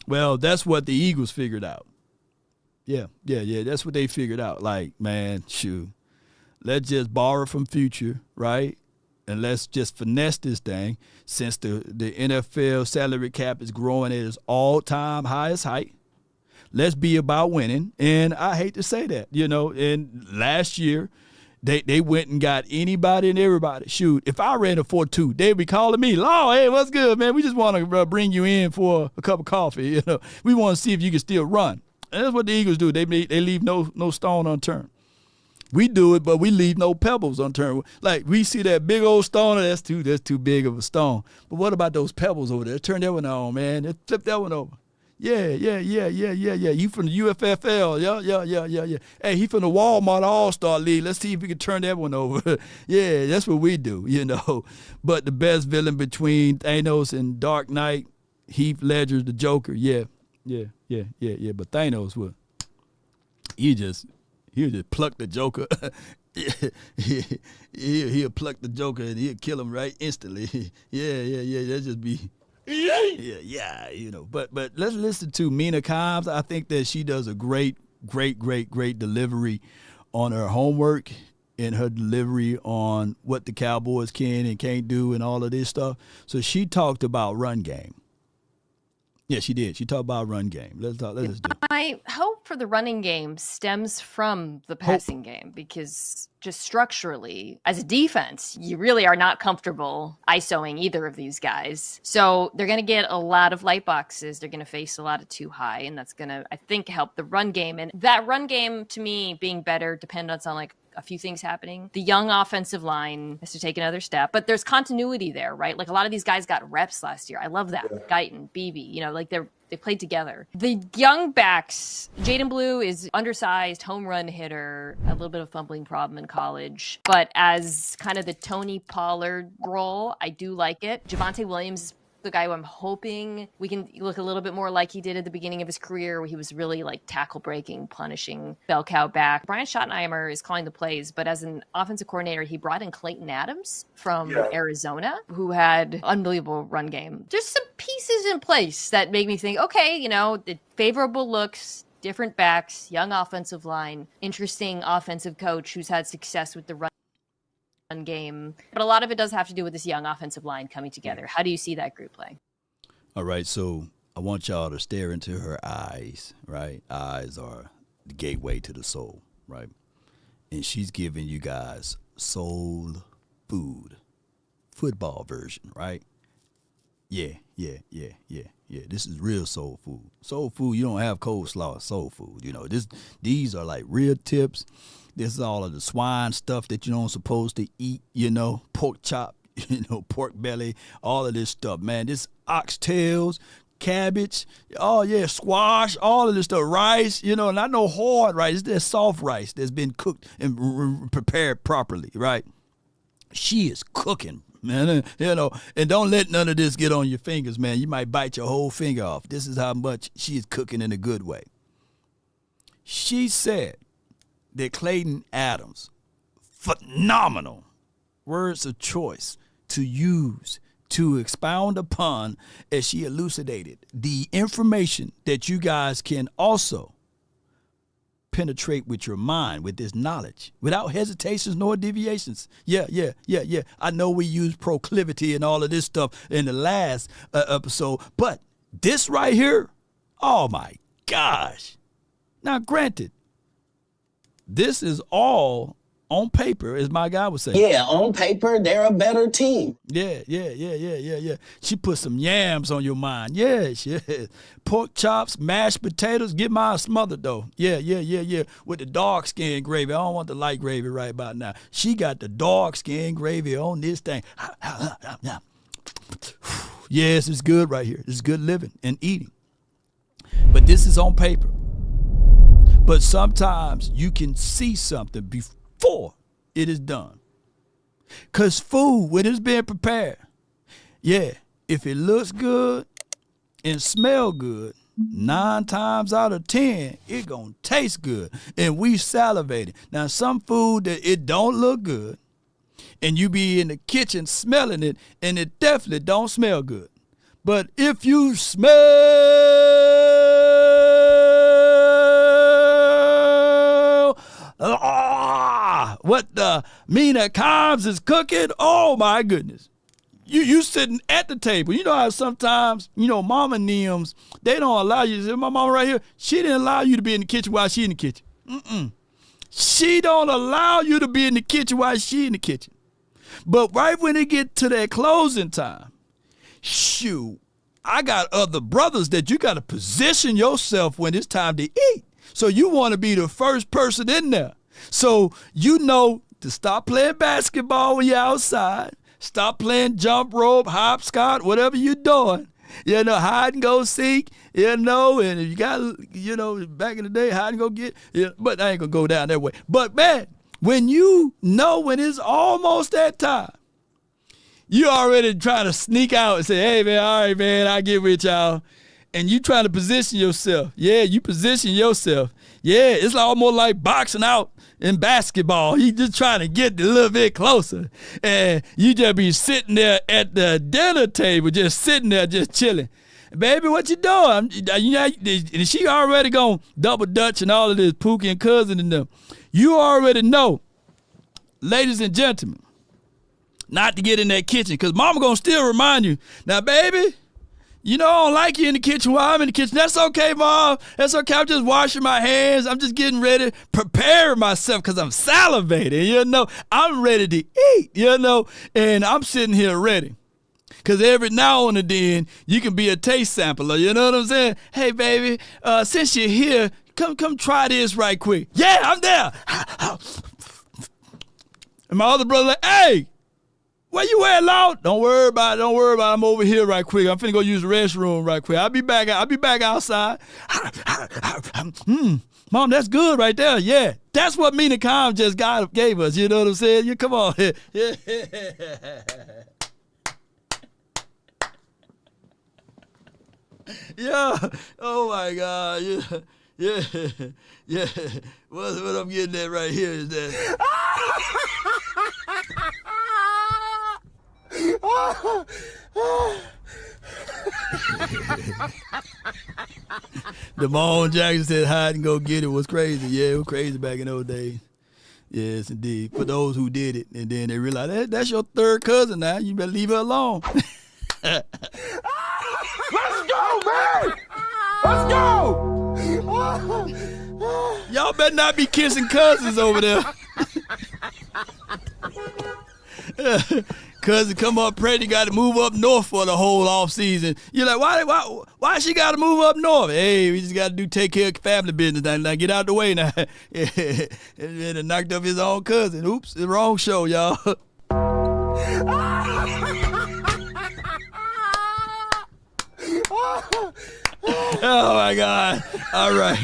Well, that's what the Eagles figured out. Yeah. That's what they figured out. Like, man, shoot. Let's just borrow from Future, right? And let's just finesse this thing since the NFL salary cap is growing at its all-time highest height. Let's be about winning. And I hate to say that, and last year they went and got anybody and everybody. Shoot, if I ran a 4-2, they'd be calling me, Law, hey, what's good, man? We just want to bring you in for a cup of coffee. We want to see if you can still run. And that's what the Eagles do. They leave no stone unturned. We do it, but we leave no pebbles unturned. Like, we see that big old stone, that's too big of a stone. But what about those pebbles over there? Turn that one on, man. Flip that one over. Yeah. You from the UFFL. Yeah. Hey, he from the Walmart All-Star League. Let's see if we can turn that one over. Yeah, that's what we do, But the best villain between Thanos and Dark Knight, Heath Ledger's the Joker. Yeah. But Thanos would. He'll just pluck the Joker. He'll pluck the Joker and he'll kill him right instantly. Yeah. That'll just be. Yeah. But let's listen to Mina Kimes. I think that she does a great delivery on her homework and her delivery on what the Cowboys can and can't do and all of this stuff. So she talked about run game. Yeah, she did. She talked about run game. Let's do it.
My hope for the running game stems from the passing game because just structurally, as a defense, you really are not comfortable ISOing either of these guys. So they're going to get a lot of light boxes. They're going to face a lot of too high, and that's going to, I think, help the run game. And that run game, to me, being better depends on a few things happening. The young offensive line has to take another step, but there's continuity there, right? Like a lot of these guys got reps last year. I love that. Yeah. Guyton, Beebe, they played together. The young backs, Jaden Blue is undersized, home run hitter, a little bit of fumbling problem in college, but as kind of the Tony Pollard role, I do like it. Javonte Williams is the guy who I'm hoping we can look a little bit more like he did at the beginning of his career, where he was really like tackle breaking, punishing bell cow back. Brian Schottenheimer is calling the plays, but as an offensive coordinator, he brought in Clayton Adams from Arizona, who had unbelievable run game. Just some pieces in place that make me think, okay, the favorable looks, different backs, young offensive line, interesting offensive coach who's had success with the run game. But a lot of it does have to do with this young offensive line coming together. How do you see that group play?
All right, so I want y'all to stare into her eyes, right? Eyes are the gateway to the soul, right? And she's giving you guys soul food, football version, right? Yeah. This is real soul food. Soul food, you don't have coleslaw, soul food. These are like real tips. This is all of the swine stuff that you don't supposed to eat, pork chop, pork belly, all of this stuff, man. This oxtails, cabbage, oh yeah, squash, all of this stuff, rice, not no hard rice. There's soft rice that's been cooked and prepared properly, right? She is cooking, man, and don't let none of this get on your fingers, man. You might bite your whole finger off. This is how much she is cooking in a good way. She said that Clayton Adams, phenomenal words of choice to use to expound upon as she elucidated the information that you guys can also penetrate with your mind, with this knowledge, without hesitations nor deviations. Yeah. I know we used proclivity and all of this stuff in the last episode, but this right here, oh my gosh. Now, granted, this is all on paper, as my guy would say.
Yeah, on paper, they're a better team.
Yeah. She put some yams on your mind. Yes. Pork chops, mashed potatoes. Get mine smothered, though. Yeah. With the dark skin gravy. I don't want the light gravy right about now. She got the dark skin gravy on this thing. Yes, it's good right here. It's good living and eating. But this is on paper. But sometimes you can see something before it is done. Because food, when it's being prepared, if it looks good and smell good, 9 times out of 10, it gonna taste good. And we salivating. Now, some food that it don't look good, and you be in the kitchen smelling it, and it definitely don't smell good. But if you smell what the Mina Combs is cooking, oh my goodness. You sitting at the table. You know how sometimes, mama Nims, they don't allow you. My mama right here, she didn't allow you to be in the kitchen while she in the kitchen. She don't allow you to be in the kitchen while she in the kitchen. But right when it get to that closing time, shoot, I got other brothers that you got to position yourself when it's time to eat. So you want to be the first person in there. So to stop playing basketball when you're outside, stop playing jump rope, hopscotch, whatever you're doing. Hide and go seek, and if you got, back in the day, hide and go get, but I ain't going to go down that way. But man, when when it's almost that time, you already trying to sneak out and say, hey man, all right man, I'll get with y'all. And you trying to position yourself. Yeah, you position yourself. Yeah, it's almost like boxing out in basketball. You just trying to get a little bit closer. And you just be sitting there at the dinner table, just sitting there, just chilling. Baby, what you doing? And she already gone double dutch and all of this, Pookie and cousin and them. You already know, ladies and gentlemen, not to get in that kitchen, because mama gonna still remind you, now baby, I don't like you in the kitchen while I'm in the kitchen. That's okay, Mom. That's okay. I'm just washing my hands. I'm just getting ready, preparing myself because I'm salivating, I'm ready to eat, and I'm sitting here ready. Because every now and then, you can be a taste sampler, you know what I'm saying? Hey, baby, since you're here, come try this right quick. Yeah, I'm there. And my other brother like, hey, where you at, Lord? Don't worry about it. I'm over here right quick. I'm finna go use the restroom right quick. I'll be back outside. Mom, that's good right there. Yeah. That's what Mina Khan just gave us. You know what I'm saying? You come on. Yeah. Yeah. Oh my God. Yeah. What I'm getting at right here is that. Damone Jackson said hide and go get it was crazy. Yeah, it was crazy back in those days. Yes, indeed. For those who did it, and then they realized that's your third cousin now. You better leave her alone.
Let's go, man! Let's go!
Y'all better not be kissing cousins over there. Cousin come up pregnant, got to move up north for the whole off season. You're like, why she got to move up north? Hey, we just got to take care of family business. Now get out the way now. And then knocked up his own cousin. Oops, the wrong show, y'all. Oh my God! All right.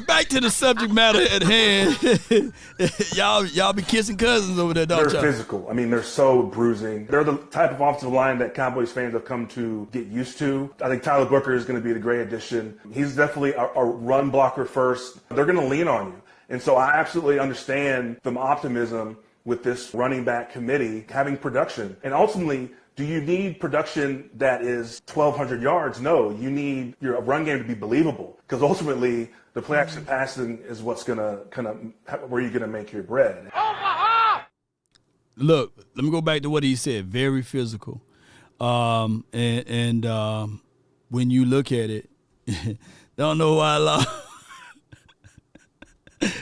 Back to the subject matter at hand. y'all be kissing cousins over there, don't y'all?
They're physical. I mean, they're so bruising. They're the type of offensive line that Cowboys fans have come to get used to. I think Tyler Booker is going to be the great addition. He's definitely a run blocker first. They're going to lean on you. And so I absolutely understand the optimism with this running back committee having production. And ultimately, do you need production that is 1,200 yards? No, you need your run game to be believable, because ultimately the play action passing is what's going to kind of where you're going to make your bread.
Look, let me go back to what he said. Very physical. And when you look at it, don't know why I lost.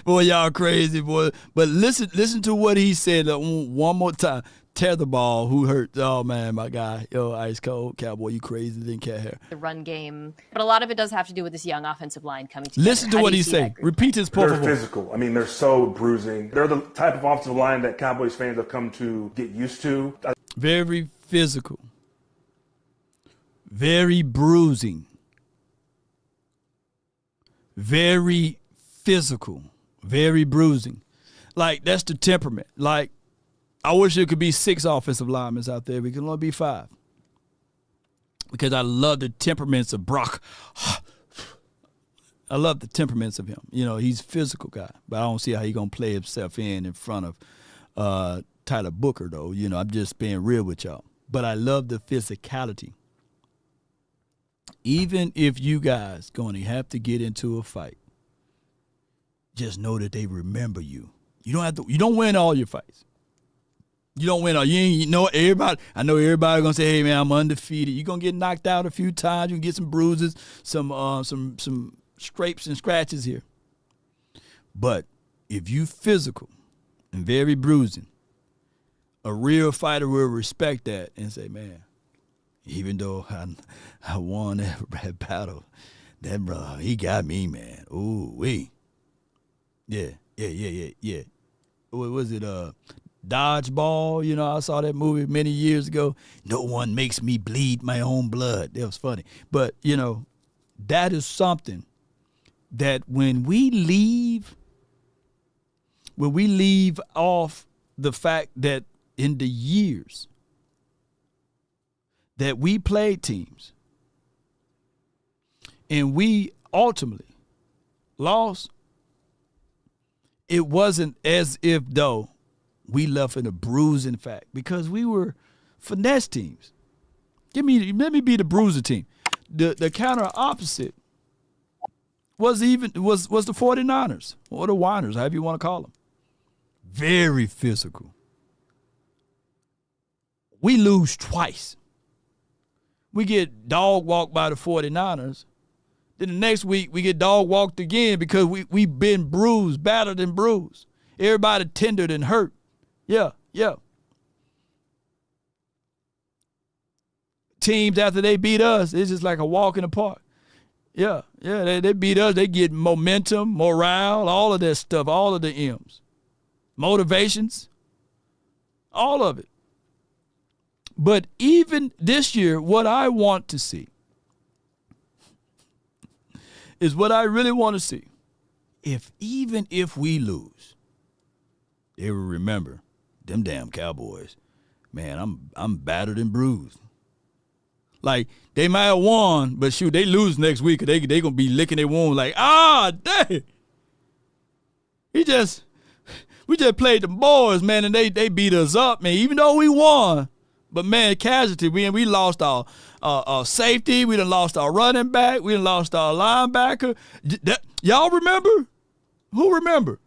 Boy, y'all crazy, boy. But listen to what he said one more time. Tetherball, who hurt? Oh, man, my guy. Yo, ice cold. Cowboy, you crazy. Didn't care here.
The run game. But a lot of it does have to do with this young offensive line coming together.
Listen to what he's saying. Repeat his point.
They're physical. I mean, they're so bruising. They're the type of offensive line that Cowboys fans have come to get used to.
Very physical. Very bruising. Very physical. Very bruising. Like, that's the temperament. Like, I wish there could be 6 offensive linemen out there. We can only be 5. Because I love the temperaments of Brock. I love the temperaments of him. You know, he's a physical guy. But I don't see how he's going to play himself in front of Tyler Booker, though. You know, I'm just being real with y'all. But I love the physicality. Even if you guys going to have to get into a fight, just know that they remember you. You don't win all your fights. You don't win all. You know everybody. I know everybody gonna say, "Hey man, I'm undefeated." You're gonna get knocked out a few times. You can get some bruises, some scrapes and scratches here. But if you physical and very bruising, a real fighter will respect that and say, "Man, even though I won that battle, that brother, he got me, man. Ooh wee, yeah. What was it? Dodgeball, you know, I saw that movie many years ago. No one makes me bleed my own blood. That was funny. But, you know, that is something that when we leave off the fact that in the years that we played teams and we ultimately lost, it wasn't as if though we left in a bruising fact, because we were finesse teams. Let me be the bruiser team. The counter opposite was the 49ers or the Whiners, however you want to call them. Very physical. We lose twice. We get dog walked by the 49ers. Then the next week we get dog walked again because we've been bruised, battered and bruised. Everybody tendered and hurt. Yeah. Teams, after they beat us, it's just like a walk in the park. Yeah, they beat us. They get momentum, morale, all of that stuff, all of the M's. Motivations, all of it. But even this year, what I want to see is what I really want to see. Even if we lose, they will remember them damn Cowboys. Man, I'm battered and bruised. Like, they might have won, but shoot, they lose next week. They going to be licking their wounds like, dang. We just played the boys, man, and they beat us up, man, even though we won. But, man, casualty, we lost our safety. We done lost our running back. We done lost our linebacker. Y'all remember? Who remember?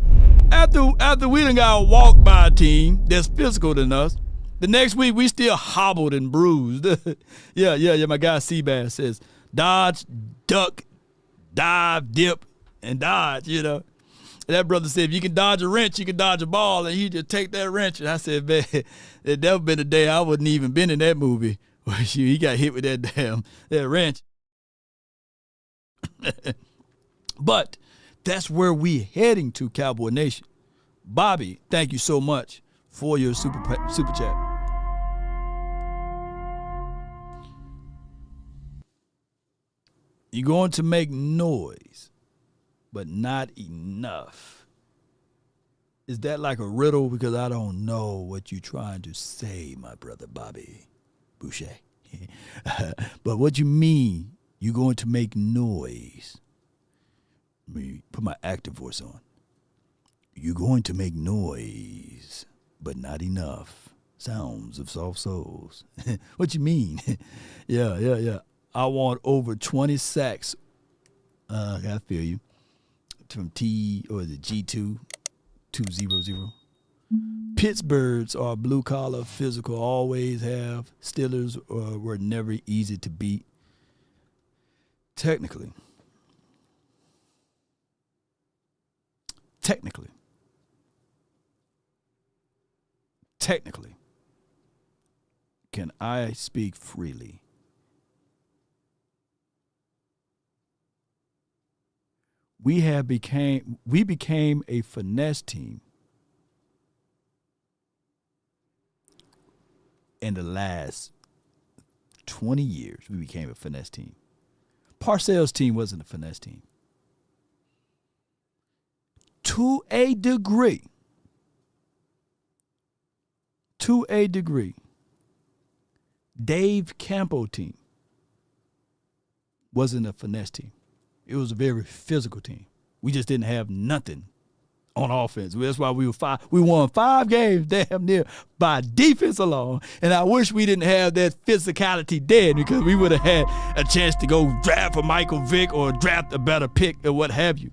After we done got walked by a team that's physical than us, the next week we still hobbled and bruised. Yeah. My guy Seabass says, dodge, duck, dive, dip, and dodge, you know. And that brother said, if you can dodge a wrench, you can dodge a ball, and he just take that wrench. And I said, man, that never been a day I wouldn't even been in that movie. He got hit with that wrench. But that's where we heading to, Cowboy Nation. Bobby, thank you so much for your super chat. You're going to make noise, but not enough. Is that like a riddle? Because I don't know what you're trying to say, my brother Bobby Boucher. But what you mean, you're going to make noise. Let me put my active voice on. You're going to make noise, but not enough. Sounds of soft souls. What you mean? Yeah. I want over 20 sacks. I feel you. From G2 200. Pittsburghs are blue collar, physical, always have. Steelers were never easy to beat. Technically. Can I speak freely? We became a finesse team in the last 20 years. We became a finesse team. Parcells' team wasn't a finesse team. To a degree. Dave Campbell's team wasn't a finesse team. It was a very physical team. We just didn't have nothing on offense. That's why we won 5 games damn near by defense alone. And I wish we didn't have that physicality dead, because we would have had a chance to go draft a Michael Vick or draft a better pick or what have you.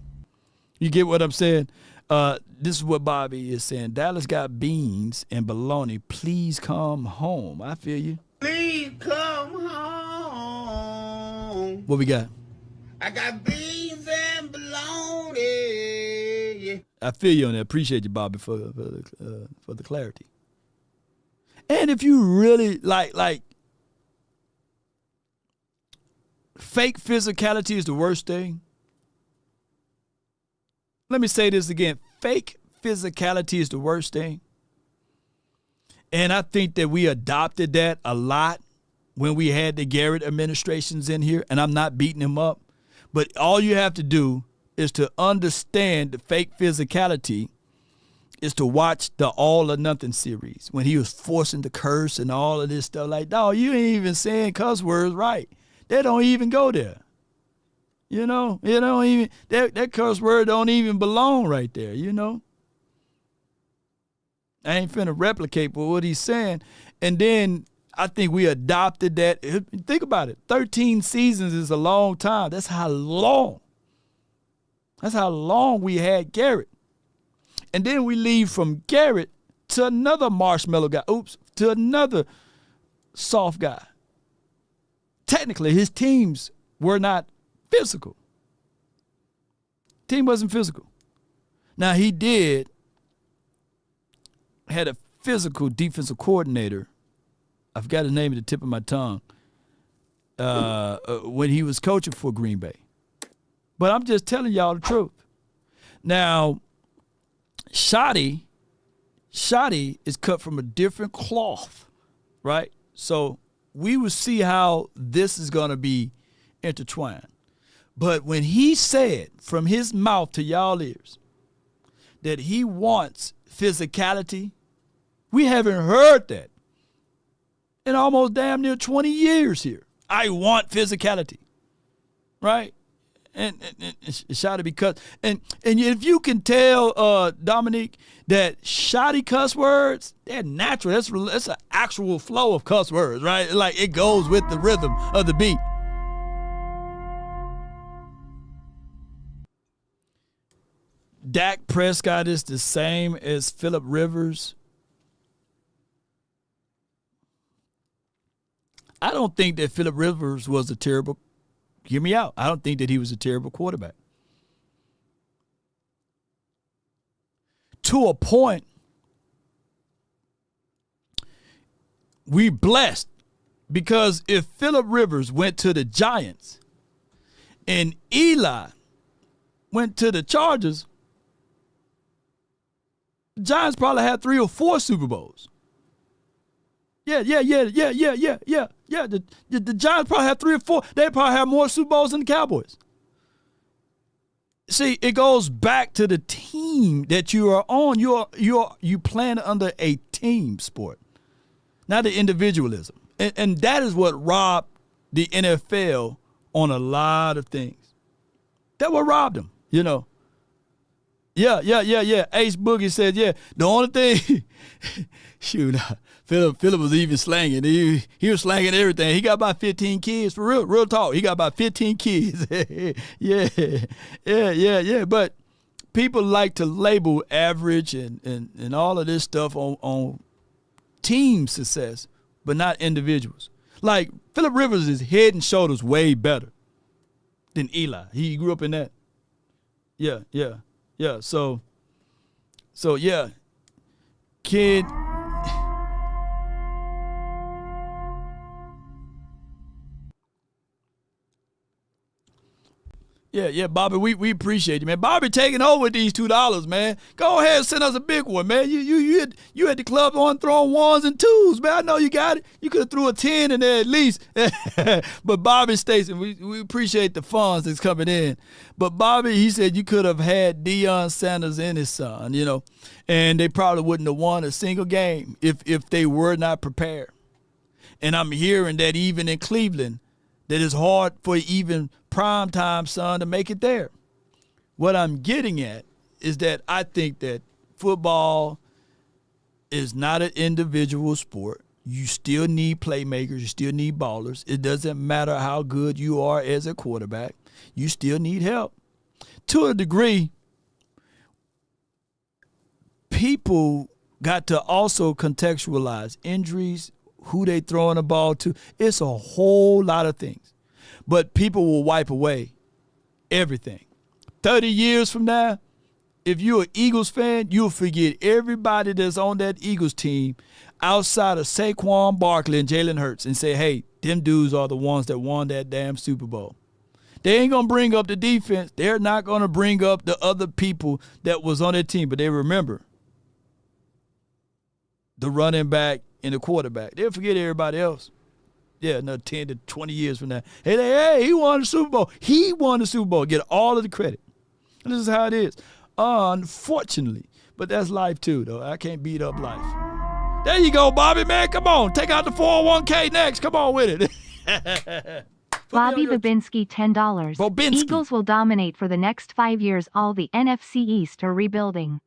You get what I'm saying? This is what Bobby is saying. Dallas got beans and bologna. Please come home. I feel you.
Please come home.
What we got?
I got beans and bologna.
I feel you on that. Appreciate you, Bobby, for the clarity. And if you really like fake physicality is the worst thing. Let me say this again. Fake physicality is the worst thing. And I think that we adopted that a lot when we had the Garrett administrations in here, and I'm not beating him up. But all you have to do is to understand the fake physicality is to watch the All or Nothing series when he was forcing the curse and all of this stuff. Like, no, you ain't even saying cuss words right. They don't even go there. You know, it don't even, that curse word don't even belong right there, you know. I ain't finna replicate what he's saying. And then I think we adopted that. Think about it. 13 seasons is a long time. That's how long we had Garrett. And then we leave from Garrett to another marshmallow guy. To another soft guy. Technically, his teams were not physical. Team wasn't physical. Now, he had a physical defensive coordinator. I forgot his name at the tip of my tongue. When he was coaching for Green Bay. But I'm just telling y'all the truth. Now, Shoddy is cut from a different cloth, right? So we will see how this is going to be intertwined. But when he said from his mouth to y'all ears that he wants physicality, we haven't heard that in almost damn near 20 years here. I want physicality, right? And shoddy because and if you can tell Dominique that shoddy cuss words, they're natural. That's an actual flow of cuss words, right? Like it goes with the rhythm of the beat. Dak Prescott is the same as Phillip Rivers. I don't think that Phillip Rivers was a terrible, hear me out, I don't think that he was a terrible quarterback. To a point, we blessed because if Phillip Rivers went to the Giants and Eli went to the Chargers, the Giants probably had 3 or 4 Super Bowls. Yeah. The Giants probably have 3 or 4. They probably have more Super Bowls than the Cowboys. See, it goes back to the team that you are on. You playing under a team sport, not the individualism. And that is what robbed the NFL on a lot of things. That what robbed them, you know. Yeah. Ace Boogie said, yeah, the only thing, shoot, Philip was even slanging. He was slanging everything. He got about 15 kids, for real talk. He got about 15 kids. Yeah. But people like to label average and all of this stuff on team success, but not individuals. Like, Phillip Rivers is head and shoulders way better than Eli. He grew up in that. Yeah. So yeah, kid. Yeah, Bobby, we appreciate you, man. Bobby taking over with these $2, man. Go ahead and send us a big one, man. You at the club on throwing 1s and 2s, man. I know you got it. You could have threw a 10 in there at least. But Bobby Stacy, we appreciate the funds that's coming in. But Bobby, he said you could have had Deion Sanders and his son, you know, and they probably wouldn't have won a single game if they were not prepared. And I'm hearing that even in Cleveland, that it's hard for even primetime son to make it there. What I'm getting at is that I think that football is not an individual sport. You still need playmakers. You still need ballers. It doesn't matter how good you are as a quarterback. You still need help. To a degree, people got to also contextualize injuries, who they throwing the ball to. It's a whole lot of things. But people will wipe away everything. 30 years from now, if you're an Eagles fan, you'll forget everybody that's on that Eagles team outside of Saquon Barkley and Jalen Hurts and say, hey, them dudes are the ones that won that damn Super Bowl. They ain't going to bring up the defense. They're not going to bring up the other people that was on their team. But they remember the running back and the quarterback. They'll forget everybody else. Yeah, another 10 to 20 years from now. Hey, he won the Super Bowl. He won the Super Bowl. Get all of the credit. And this is how it is. Unfortunately. But that's life too, though. I can't beat up life. There you go, Bobby, man. Come on. Take out the 401k next. Come on with it.
Bobby Babinski, $10.
Babinski.
Eagles will dominate for the next 5 years. All the NFC East are rebuilding.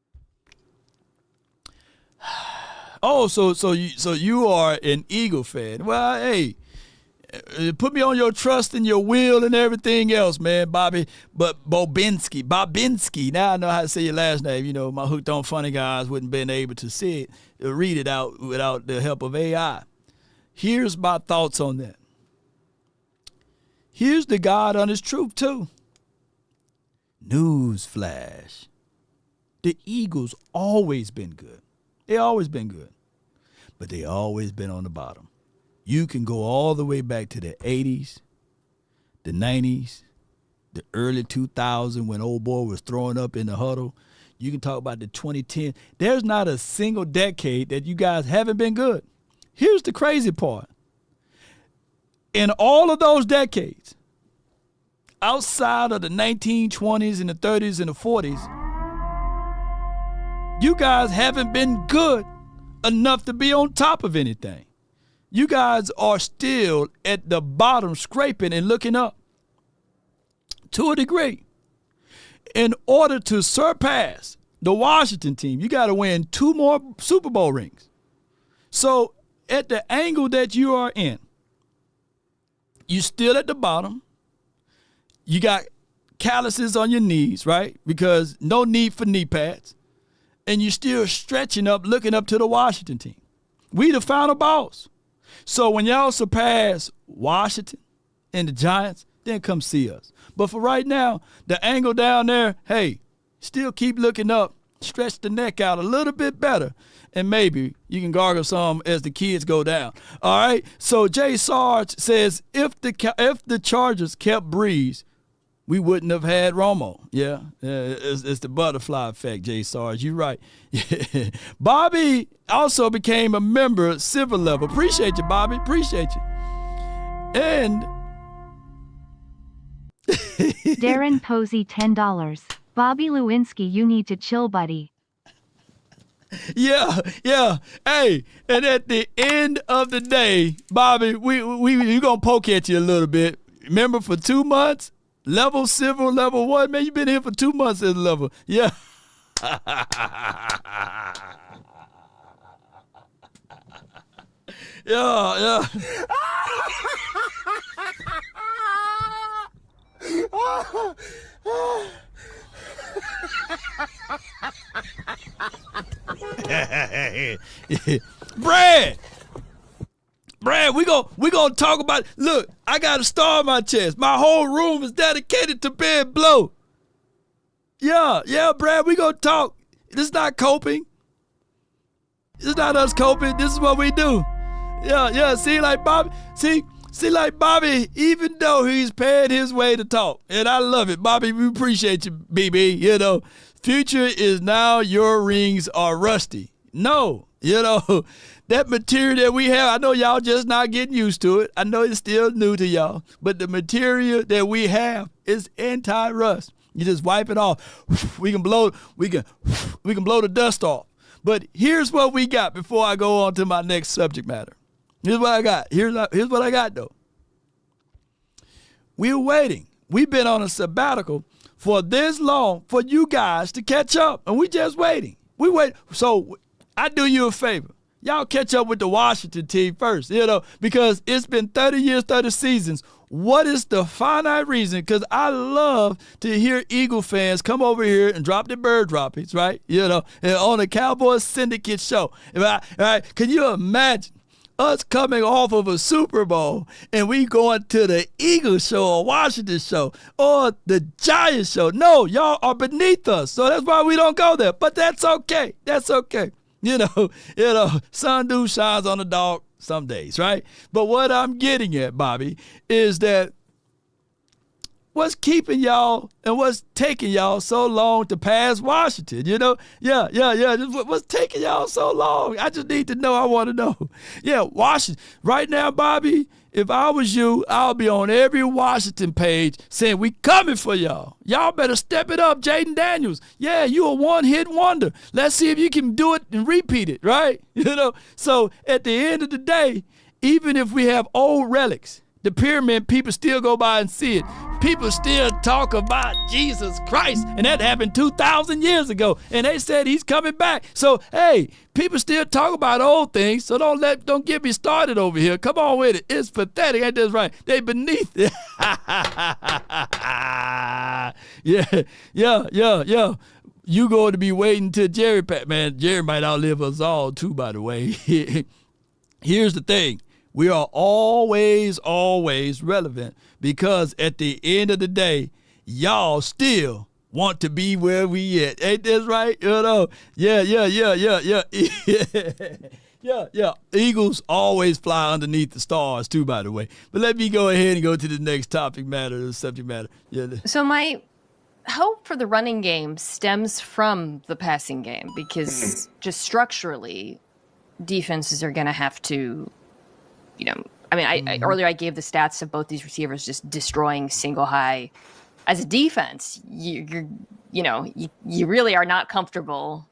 Oh, so you are an Eagle fan. Well, hey, put me on your trust and your will and everything else, man, Bobby. But Babinski. Now I know how to say your last name. You know, my hooked on funny guys wouldn't been able to see it, read it out without the help of AI. Here's my thoughts on that. Here's the God honest truth too. Newsflash. The Eagles always been good. They always been good, but they always been on the bottom. You can go all the way back to the 80s, the 90s, the early 2000s when old boy was throwing up in the huddle. You can talk about the 2010. There's not a single decade that you guys haven't been good. Here's the crazy part. In all of those decades, outside of the 1920s and the 30s and the 40s, you guys haven't been good enough to be on top of anything. You guys are still at the bottom, scraping and looking up. To a degree. In order to surpass the Washington team, you got to win 2 more Super Bowl rings. So at the angle that you are in, you still at the bottom. You got calluses on your knees, right? Because no need for knee pads. And you're still stretching up, looking up to the Washington team. We the final boss. So when y'all surpass Washington and the Giants, then come see us. But for right now, the angle down there, hey, still keep looking up, stretch the neck out a little bit better, and maybe you can gargle some as the kids go down. All right? So Jay Sarge says, if the Chargers kept Breeze, we wouldn't have had Romo. Yeah, it's the butterfly effect, Jay Sarge. You're right. Bobby also became a member at civil level. Appreciate you, Bobby. Appreciate you. And
Darren Posey, $10. Bobby Lewinsky, you need to chill, buddy.
Yeah. Hey, and at the end of the day, Bobby, we gonna poke at you a little bit. Remember, for 2 months, level civil, level 1, man, you been here for 2 months at level. Yeah. Yeah. Brad, we gonna talk about. Look, I got a star on my chest. My whole room is dedicated to Ben Blow. Yeah, Brad, we gonna talk. This is not coping. This is not us coping. This is what we do. Yeah. See, like Bobby, even though he's paying his way to talk, and I love it, Bobby, we appreciate you, BB. You know, future is now your rings are rusty. No, you know, that material that we have, I know y'all just not getting used to it. I know it's still new to y'all, but the material that we have is anti-rust. You just wipe it off. We can blow the dust off. But here's what we got before I go on to my next subject matter. Here's what I got. Here's what I got, though. We're waiting. We've been on a sabbatical for this long for you guys to catch up, and we just waiting. We wait. So I do you a favor. Y'all catch up with the Washington team first, you know, because it's been 30 years, 30 seasons. What is the finite reason? Because I love to hear Eagle fans come over here and drop their bird droppings, right? You know, and on the Cowboys Syndicate show. Right? Can you imagine us coming off of a Super Bowl and we going to the Eagles show or Washington show or the Giants show? No, y'all are beneath us. So that's why we don't go there. But that's okay. That's okay. You know, sun do shines on the dog some days, right? But what I'm getting at, Bobby, is that what's keeping y'all and what's taking y'all so long to pass Washington, you know? Yeah. What's taking y'all so long? I just need to know. I want to know. Yeah, Washington. Right now, Bobby, if I was you, I'll be on every Washington page saying, we coming for y'all. Y'all better step it up, Jaden Daniels. Yeah, you a one-hit wonder. Let's see if you can do it and repeat it, right? You know? So at the end of the day, even if we have old relics, the pyramid, people still go by and see it. People still talk about Jesus Christ, and that happened 2,000 years ago, and they said he's coming back. So, hey, people still talk about old things, so don't get me started over here. Come on with it. It's pathetic. Ain't that right? They beneath it. Yeah. You going to be waiting till Jerry, man, Jerry might outlive us all too, by the way. Here's the thing. We are always relevant because at the end of the day, y'all still want to be where we at. Ain't this right? You know? Yeah. Yeah. Eagles always fly underneath the stars too, by the way. But let me go ahead and go to the next subject matter. Yeah.
So my hope for the running game stems from the passing game because just structurally, defenses are going to have to, you know, I mean, earlier I gave the stats of both these receivers just destroying single high. As a defense, you really are not comfortable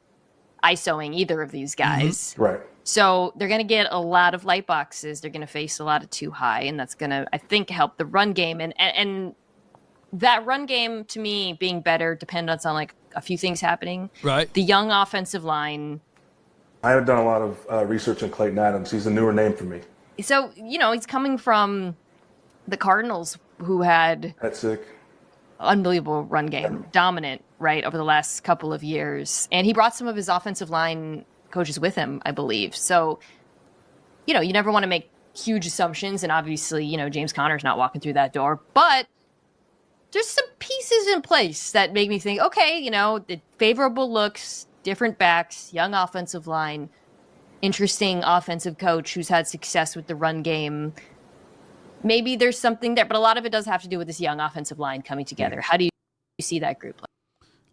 ISOing either of these guys.
Mm-hmm. Right.
So they're going to get a lot of light boxes. They're going to face a lot of too high, and that's going to, I think, help the run game. And that run game, to me, being better depends on like a few things happening.
Right.
The young offensive line.
I haven't done a lot of research on Clayton Adams. He's a newer name for me.
So, you know, he's coming from the Cardinals, who had
sick,
unbelievable run game, dominant, right, over the last couple of years. And he brought some of his offensive line coaches with him, I believe. So, you know, you never want to make huge assumptions. And obviously, you know, James Conner's not walking through that door. But there's some pieces in place that make me think, okay, you know, the favorable looks, different backs, young offensive line, interesting offensive coach who's had success with the run game. maybe there's something there, but a lot of it does have to do with this young offensive line coming together. How do you see that group play?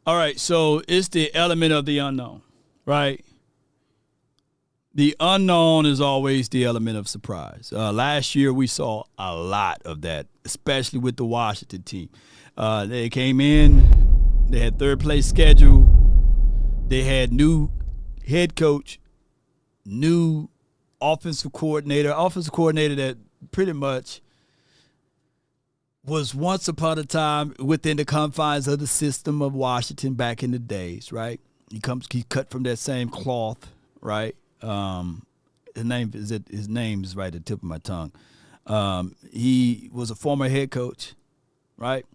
All right, so it's the element of the unknown, right? The unknown is always the element of surprise. Last year we saw a lot of that, especially with the Washington team. They came in, they had third place schedule, they had new head coach, new offensive coordinator that pretty much was once upon a time within the confines of the system of Washington back in the days, right? He cut from that same cloth, right? His name is right at the tip of my tongue. He was a former head coach, right?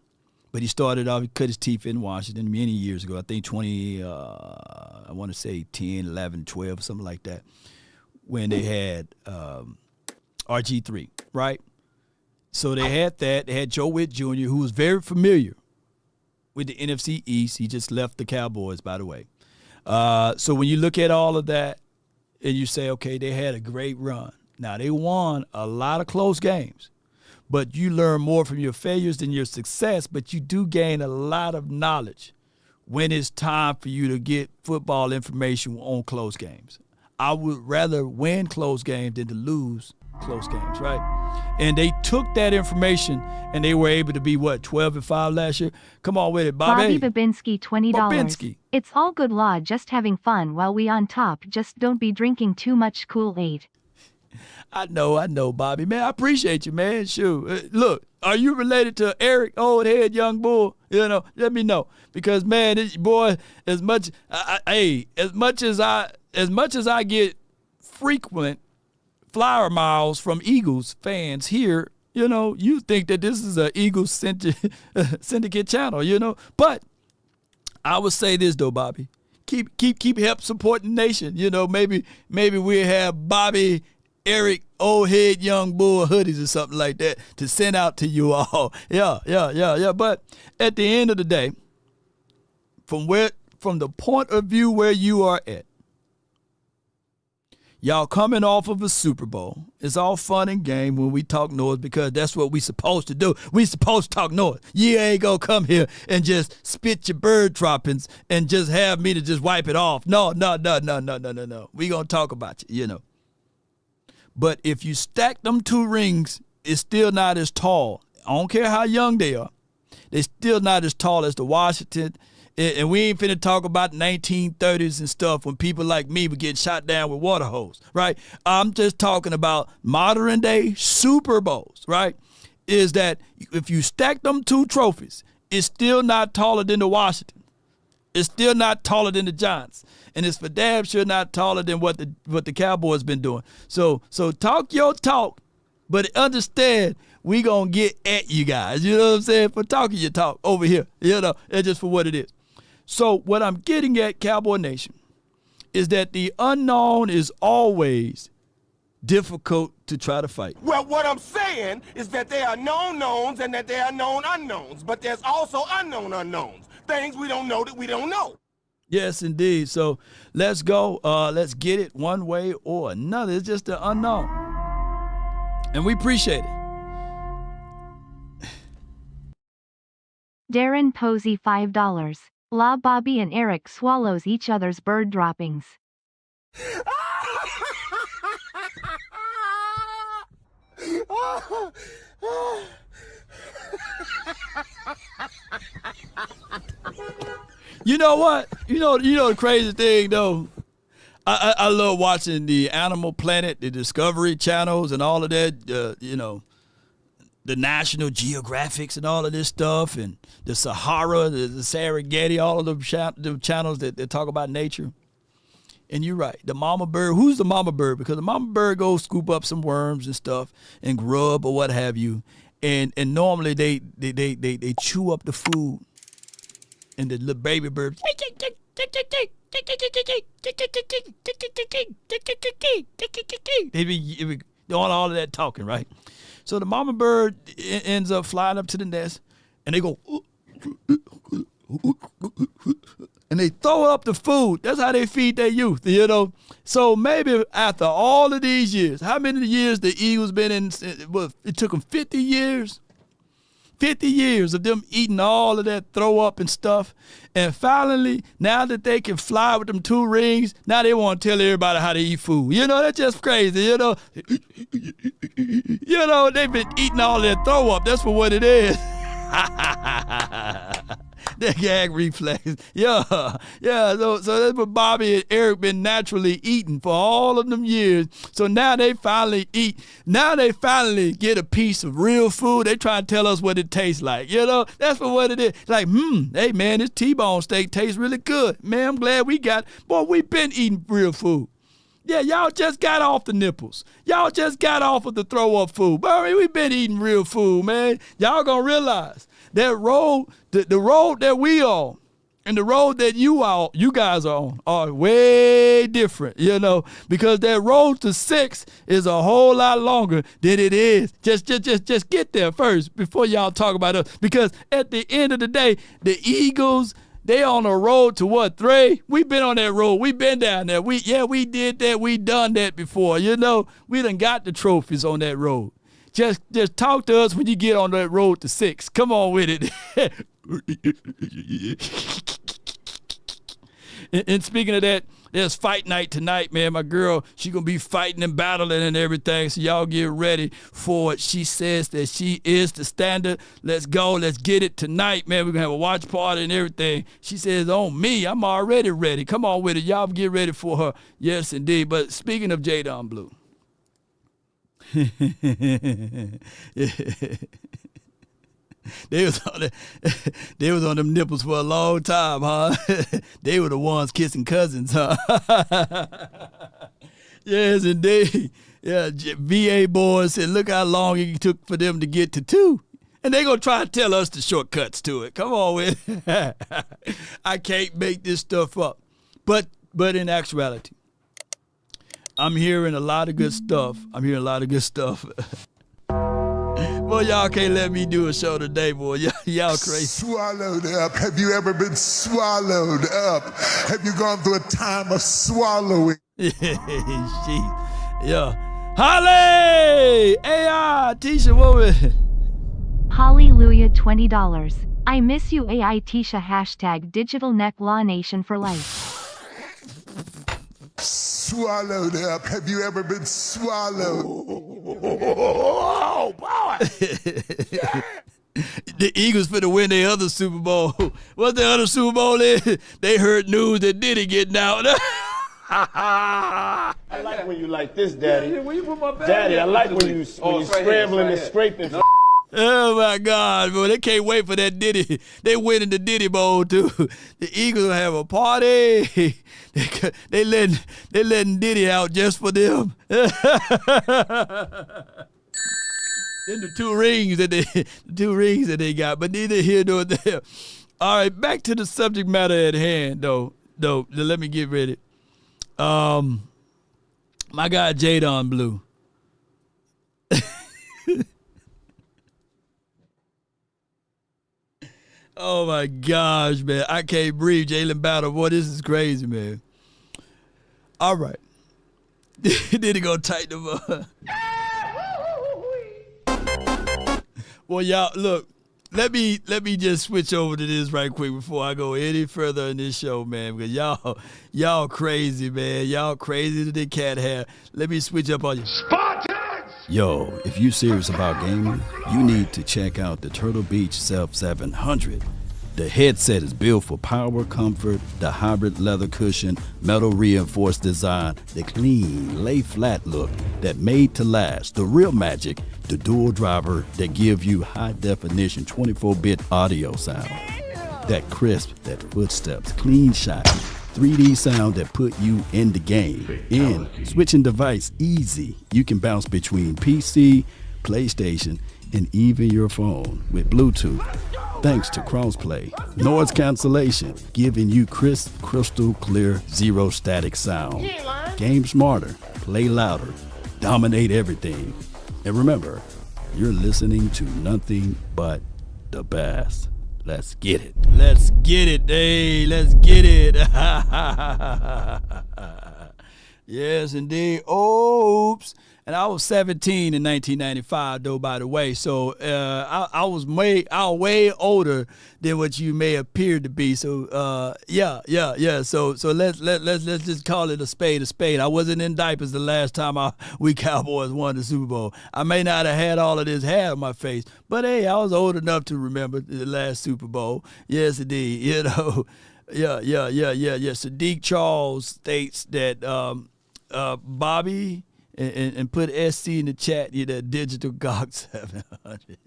But he cut his teeth in Washington many years ago. I think I want to say 10, 11, 12, something like that, when they had RG3, right? So they had that. They had Joe Witt Jr., who was very familiar with the NFC East. He just left the Cowboys, by the way. So when you look at all of that and you say, okay, they had a great run. Now, they won a lot of close games, but you learn more from your failures than your success, but you do gain a lot of knowledge when it's time for you to get football information on close games. I would rather win close games than to lose close games, right? And they took that information and they were able to be, 12-5 last year? Come on with it, Bobby.
Bobby Babinski, $20.
Babinski.
It's all good law, just having fun while we on top. Just don't be drinking too much Kool-Aid.
I know, Bobby. Man, I appreciate you, man. Shoot. Look, are you related to Eric, old head young bull? Let me know. Because, man, this boy, as much as I get frequent flyer miles from Eagles fans here, you think that this is an Eagles syndicate channel, But I would say this though, Bobby. Keep help supporting the nation. Maybe we'll have Bobby, Eric, old head young bull hoodies or something like that to send out to you all. Yeah. But at the end of the day, from the point of view where you are at, y'all coming off of a Super Bowl. It's all fun and game when we talk noise because that's what we supposed to do. We supposed to talk noise. You ain't gonna come here and just spit your bird droppings and just have me to just wipe it off. No. We gonna talk about you, But if you stack them two rings, it's still not as tall. I don't care how young they are. They're still not as tall as the Washington. And we ain't finna talk about 1930s and stuff when people like me were getting shot down with water hose, right? I'm just talking about modern day Super Bowls, right? Is that if you stack them two trophies, it's still not taller than the Washington. It's still not taller than the Giants. And it's for damn sure not taller than what the Cowboys been doing. So talk your talk, but understand we gonna get at you guys. You know what I'm saying? For talking your talk over here. And just for what it is. So what I'm getting at, Cowboy Nation, is that the unknown is always difficult to try to fight.
Well, what I'm saying is that there are known knowns and that there are known unknowns, but there's also unknown unknowns, things we don't know that we don't know.
Yes, indeed. So let's go. Let's get it one way or another. It's just the unknown. And we appreciate it.
Darren Posey, $5. La Bobby and Eric swallows each other's bird droppings.
You know what? You know the crazy thing though. I love watching the Animal Planet, the Discovery channels, and all of that. The National Geographics and all of this stuff, and the Sahara, the Serengeti, all of the channels that talk about nature. And you're right, the mama bird. Who's the mama bird? Because the mama bird goes scoop up some worms and stuff and grub or what have you, and normally they chew up the food, and the little baby bird they be doing all of that talking, right? So the mama bird ends up flying up to the nest, and they go, and and they throw up the food. That's how they feed their youth, you know. So maybe after all of these years, how many years the Eagles been in? Well, it took them 50 years. 50 years of them eating all of that throw up and stuff. And finally, now that they can fly with them 2 rings, now they want to tell everybody how to eat food. You know, that's just crazy, you know. You know, they've been eating all that throw up. That's for what it is. That gag reflex. Yeah. So that's what Bobby and Eric been naturally eating for all of them years. So now they finally eat. Now they finally get a piece of real food. They try to tell us what it tastes like. You know, that's for what it is. Like, hey man, this T-bone steak tastes really good. Man, I'm glad we've been eating real food. Yeah, y'all just got off the nipples. Y'all just got off of the throw-up food. But I mean, we've been eating real food, man. Y'all gonna realize that road, the road that we on and the road that you guys are on are way different, you know, because that road to 6 is a whole lot longer than it is. Just get there first before y'all talk about us. Because at the end of the day, the Eagles, they on a road to what, 3? We've been on that road. We've been down there. We did that. We done that before. You know, we done got the trophies on that road. Just talk to us when you get on that road to 6. Come on with it. And speaking of that, there's fight night tonight, man. My girl, she going to be fighting and battling and everything, so y'all get ready for it. She says that she is the standard. Let's go. Let's get it tonight, man. We're going to have a watch party and everything. She says, on me, I'm already ready. Come on with it. Y'all get ready for her. Yes, indeed. But speaking of Jaden Blue. They was on them nipples for a long time, huh? They were the ones kissing cousins, huh? Yes, indeed. Yeah, VA boys said, look how long it took for them to get to 2. And they gonna try to tell us the shortcuts to it. Come on with it. I can't make this stuff up. But in actuality, I'm hearing a lot of good stuff. Boy, y'all can't let me do a show today, boy. Y'all crazy.
Swallowed up. Have you ever been swallowed up? Have you gone through a time of swallowing?
Yeah. Holly! AI! Tisha, what was it?
Hallelujah, $20. I miss you, AI Tisha. # Digital Neck Law Nation for life.
Swallowed up. Have you ever been swallowed?
Oh, boy. The Eagles finna win their other Super Bowl. What's the other Super Bowl is? They heard news that Diddy getting out.
I like when you like this, Daddy. Daddy, I like when you scrambling and scraping.
Oh my God, boy! They can't wait for that Diddy. They winning the Diddy Bowl too. The Eagles will have a party. They letting Diddy out just for them. Then the 2 rings that they got, but neither here nor there. All right, back to the subject matter at hand, though. Let me get ready. My guy Jaden Blue. Oh my gosh, man. I can't breathe. Jalen Battle. Boy, this is crazy, man. All right. Then he gonna tighten them up. Well, y'all, look, let me just switch over to this right quick before I go any further in this show, man, because y'all crazy, man. Y'all crazy to the cat hair. Let me switch up on you. Spartans! Yo, if you serious about gaming, you need to check out the Turtle Beach Self 700. The headset is built for power, comfort, the hybrid leather cushion, metal reinforced design, the clean, lay flat look that made to last, the real magic, the dual driver that give you high definition 24-bit audio sound. That crisp, that footsteps, clean shot, 3D sound that put you in the game. In switching device easy, you can bounce between PC, PlayStation, and even your phone with Bluetooth. Thanks to crossplay, noise cancellation, giving you crisp, crystal clear, zero static sound. Game smarter, play louder, dominate everything. And remember, you're listening to nothing but the best. Let's get it. Let's get it. Hey, let's get it. Yes, indeed. Oops. And I was 17 in 1995, though, by the way. So I was way older than what you may appear to be. So yeah. So let's just call it a spade a spade. I wasn't in diapers the last time we Cowboys won the Super Bowl. I may not have had all of this hair on my face, but hey, I was old enough to remember the last Super Bowl. Yes, indeed. You know, yeah. Sadiq Charles states that Bobby. And put SC in the chat, that digital GOG 700.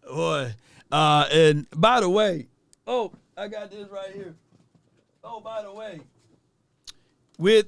Boy. And by the way, I got this right here. Oh, by the way, with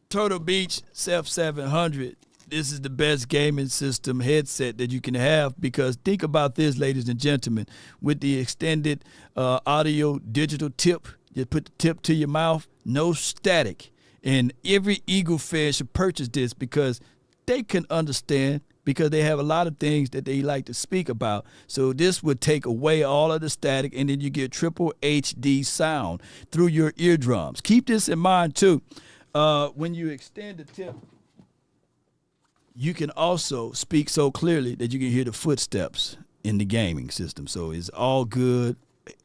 Turtle Beach Ceph 700, this is the best gaming system headset that you can have, because think about this, ladies and gentlemen, with the extended audio digital tip, you put the tip to your mouth, no static. And every Eagle fan should purchase this, because they can understand, because they have a lot of things that they like to speak about. So this would take away all of the static, and then you get triple HD sound through your eardrums. Keep this in mind, too. When you extend the tip, you can also speak so clearly that you can hear the footsteps in the gaming system. So it's all good,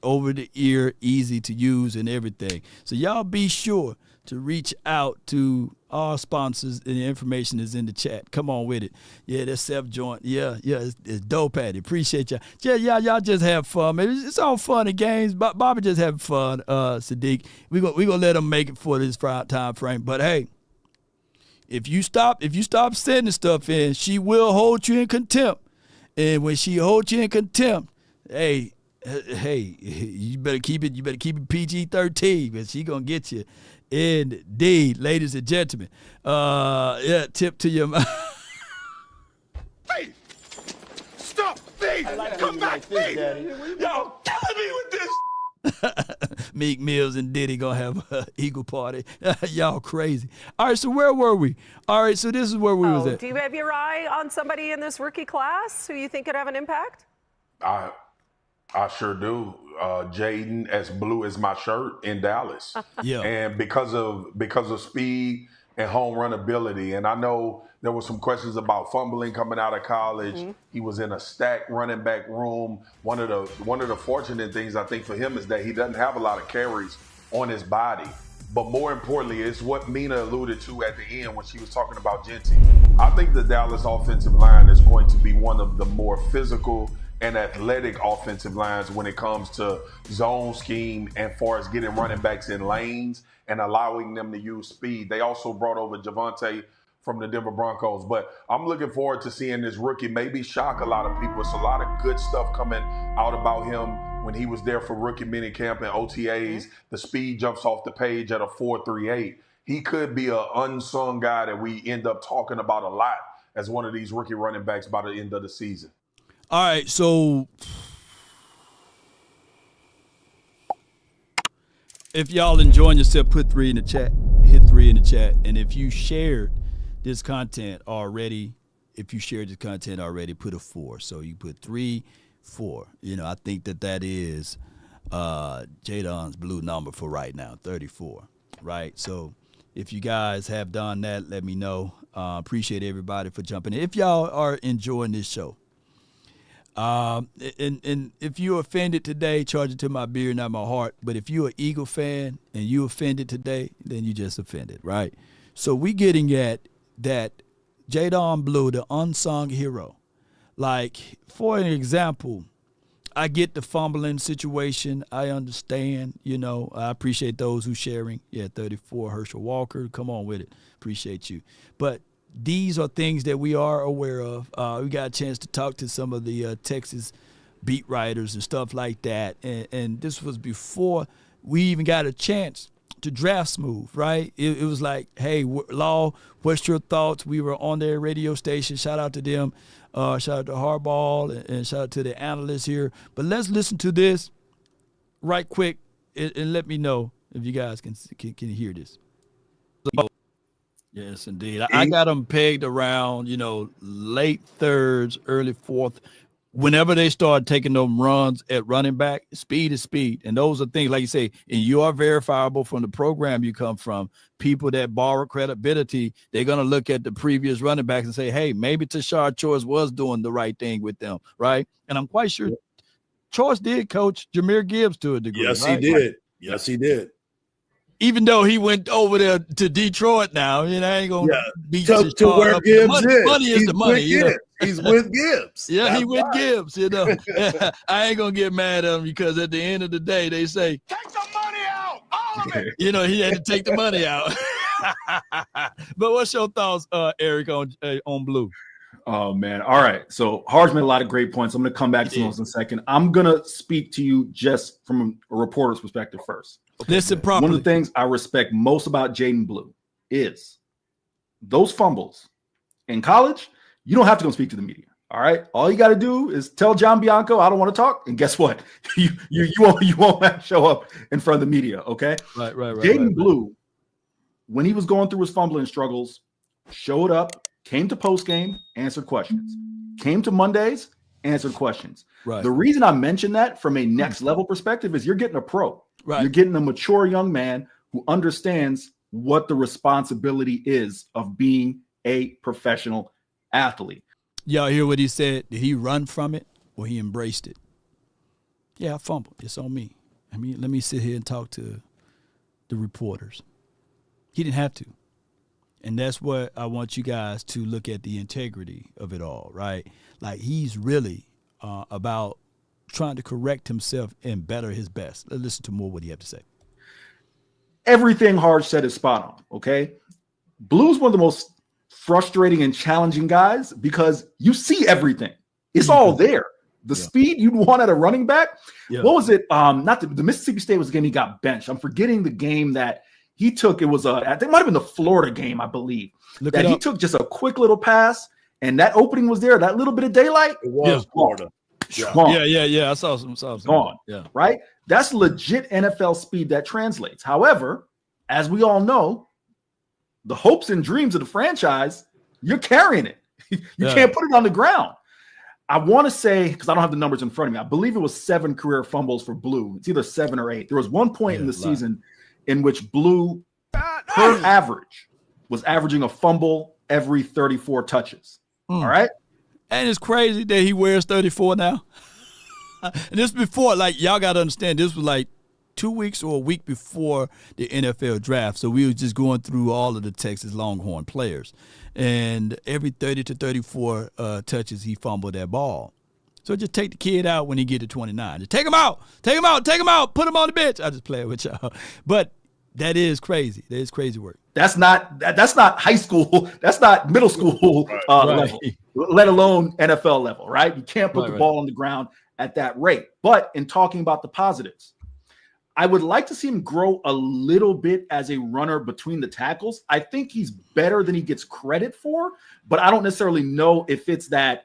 over the ear, easy to use and everything. So y'all be sure to reach out to our sponsors, and the information is in the chat. Come on with it. Yeah, that Ceph joint. Yeah, it's dope at it. Appreciate y'all. Yeah, y'all just have fun, man. It's all fun and games. Bobby just having fun, Sadiq. We gonna let him make it for this time frame. But hey, if you stop sending stuff in, she will hold you in contempt. And when she holds you in contempt, hey, you better keep it PG-13, because she gonna get you. Indeed, ladies and gentlemen. Tip to your mouth.
Hey, stop, Steve! Come back, Steve! Y'all killing me with this.
Meek Mills and Diddy gonna have an Eagle party. Y'all crazy. All right, so where were we? All right, so this is where we was at.
Do you have your eye on somebody in this rookie class who you think could have an impact?
I sure do. Jaden, as blue as my shirt, in Dallas.
Yeah.
And because of speed and home run ability. And I know there were some questions about fumbling coming out of college. Mm-hmm. He was in a stacked running back room. One of the fortunate things I think for him is that he doesn't have a lot of carries on his body. But more importantly, it's what Mina alluded to at the end when she was talking about Genty. I think the Dallas offensive line is going to be one of the more physical and athletic offensive lines when it comes to zone scheme and far as getting running backs in lanes and allowing them to use speed. They also brought over Javonte from the Denver Broncos. But I'm looking forward to seeing this rookie maybe shock a lot of people. It's a lot of good stuff coming out about him when he was there for rookie minicamp and OTAs. The speed jumps off the page at a 4.38. He could be an unsung guy that we end up talking about a lot as one of these rookie running backs by the end of the season.
All right, so if y'all enjoying yourself, put 3 in the chat. Hit 3 in the chat. And if you shared this content already, put a 4. So you put 3, 4. I think that is Jaden's blue number for right now, 34. Right? So if you guys have done that, let me know. Appreciate everybody for jumping in. If y'all are enjoying this show. And if you're offended today, charge it to my beard, not my heart. But if you're an Eagle fan and you offended today, then you just offended, right? So we getting at that Jaden Blue, the unsung hero. Like, for an example, I get the fumbling situation. I understand, I appreciate those who sharing. Yeah, 34, Herschel Walker, come on with it. Appreciate you. But these are things that we are aware of. We got a chance to talk to some of the Texas beat writers and stuff like that. And this was before we even got a chance to draft smooth, right? It was like, hey, Law, what's your thoughts? We were on their radio station. Shout out to them. Shout out to Hardball and shout out to the analysts here. But let's listen to this right quick and let me know if you guys can hear this. Yes, indeed. I got them pegged around, late thirds, early fourth whenever they start taking them runs at running back, speed is speed. And those are things, like you say, and you are verifiable from the program you come from. People that borrow credibility, they're going to look at the previous running backs and say, hey, maybe Tashard Choice was doing the right thing with them, right? And I'm quite sure Choice did coach Jahmyr Gibbs to a degree.
Yes,
right?
he did. Yes, he did.
Even though he went over there to Detroit now, I ain't going to beat
to where Gibbs
money, money is
He's
the money.
He's with Gibbs.
Yeah, he with Gibbs, I ain't going to get mad at him because at the end of the day, they say,
take the money out, all of it.
He had to take the money out. But what's your thoughts, Eric, on Blue?
Oh, man. All right. So Harge made a lot of great points. I'm going to come back to those in a second. I'm going to speak to you just from a reporter's perspective first.
Listen properly.
One of the things I respect most about Jaden Blue is those fumbles. In college, you don't have to go speak to the media. All right. All you got to do is tell John Bianco, I don't want to talk. And guess what? You won't have to show up in front of the media. Okay.
Right.
Jaden Blue, when he was going through his fumbling struggles, showed up, came to post game, answered questions, came to Mondays, answered questions.
Right.
The reason I mention that from a next level perspective is you're getting a pro.
Right.
You're getting a mature young man who understands what the responsibility is of being a professional athlete.
Y'all hear what he said? Did he run from it or he embraced it? Yeah, I fumbled. It's on me. I mean, let me sit here and talk to the reporters. He didn't have to. And that's what I want you guys to look at, the integrity of it all, right? Like, he's really about trying to correct himself and better his best. Let's listen to more what he had to say.
Everything Harge said is spot on, okay? Blue's one of the most frustrating and challenging guys because you see everything. It's all there. The speed you'd want at a running back. Yeah. What was it? Not the Mississippi State was the game he got benched. I'm forgetting the game that he took. It was I think it might have been the Florida game, I believe. That he took just a quick little pass, and that opening was there. That little bit of daylight.
It was Florida.
Yeah.
I saw some.
Gone.
Yeah.
Right? That's legit NFL speed that translates. However, as we all know, the hopes and dreams of the franchise, you're carrying it. You can't put it on the ground. I want to say, because I don't have the numbers in front of me, I believe it was 7 career fumbles for Blue. It's either 7 or 8. There was one point in the season in which Blue, per average, was averaging a fumble every 34 touches. All right?
And it's crazy that he wears 34 now. And this before, like, y'all got to understand, this was like 2 weeks or a week before the NFL draft. So we were just going through all of the Texas Longhorn players. And every 30 to 34 touches, he fumbled that ball. So just take the kid out when he get to 29. Just take him out, put him on the bench. I just play with y'all. But that is crazy. That is crazy work.
That's not high school. That's not middle school level, let alone NFL level, right? You can't put the ball on the ground at that rate. But in talking about the positives, I would like to see him grow a little bit as a runner between the tackles. I think he's better than he gets credit for, but I don't necessarily know if it's that.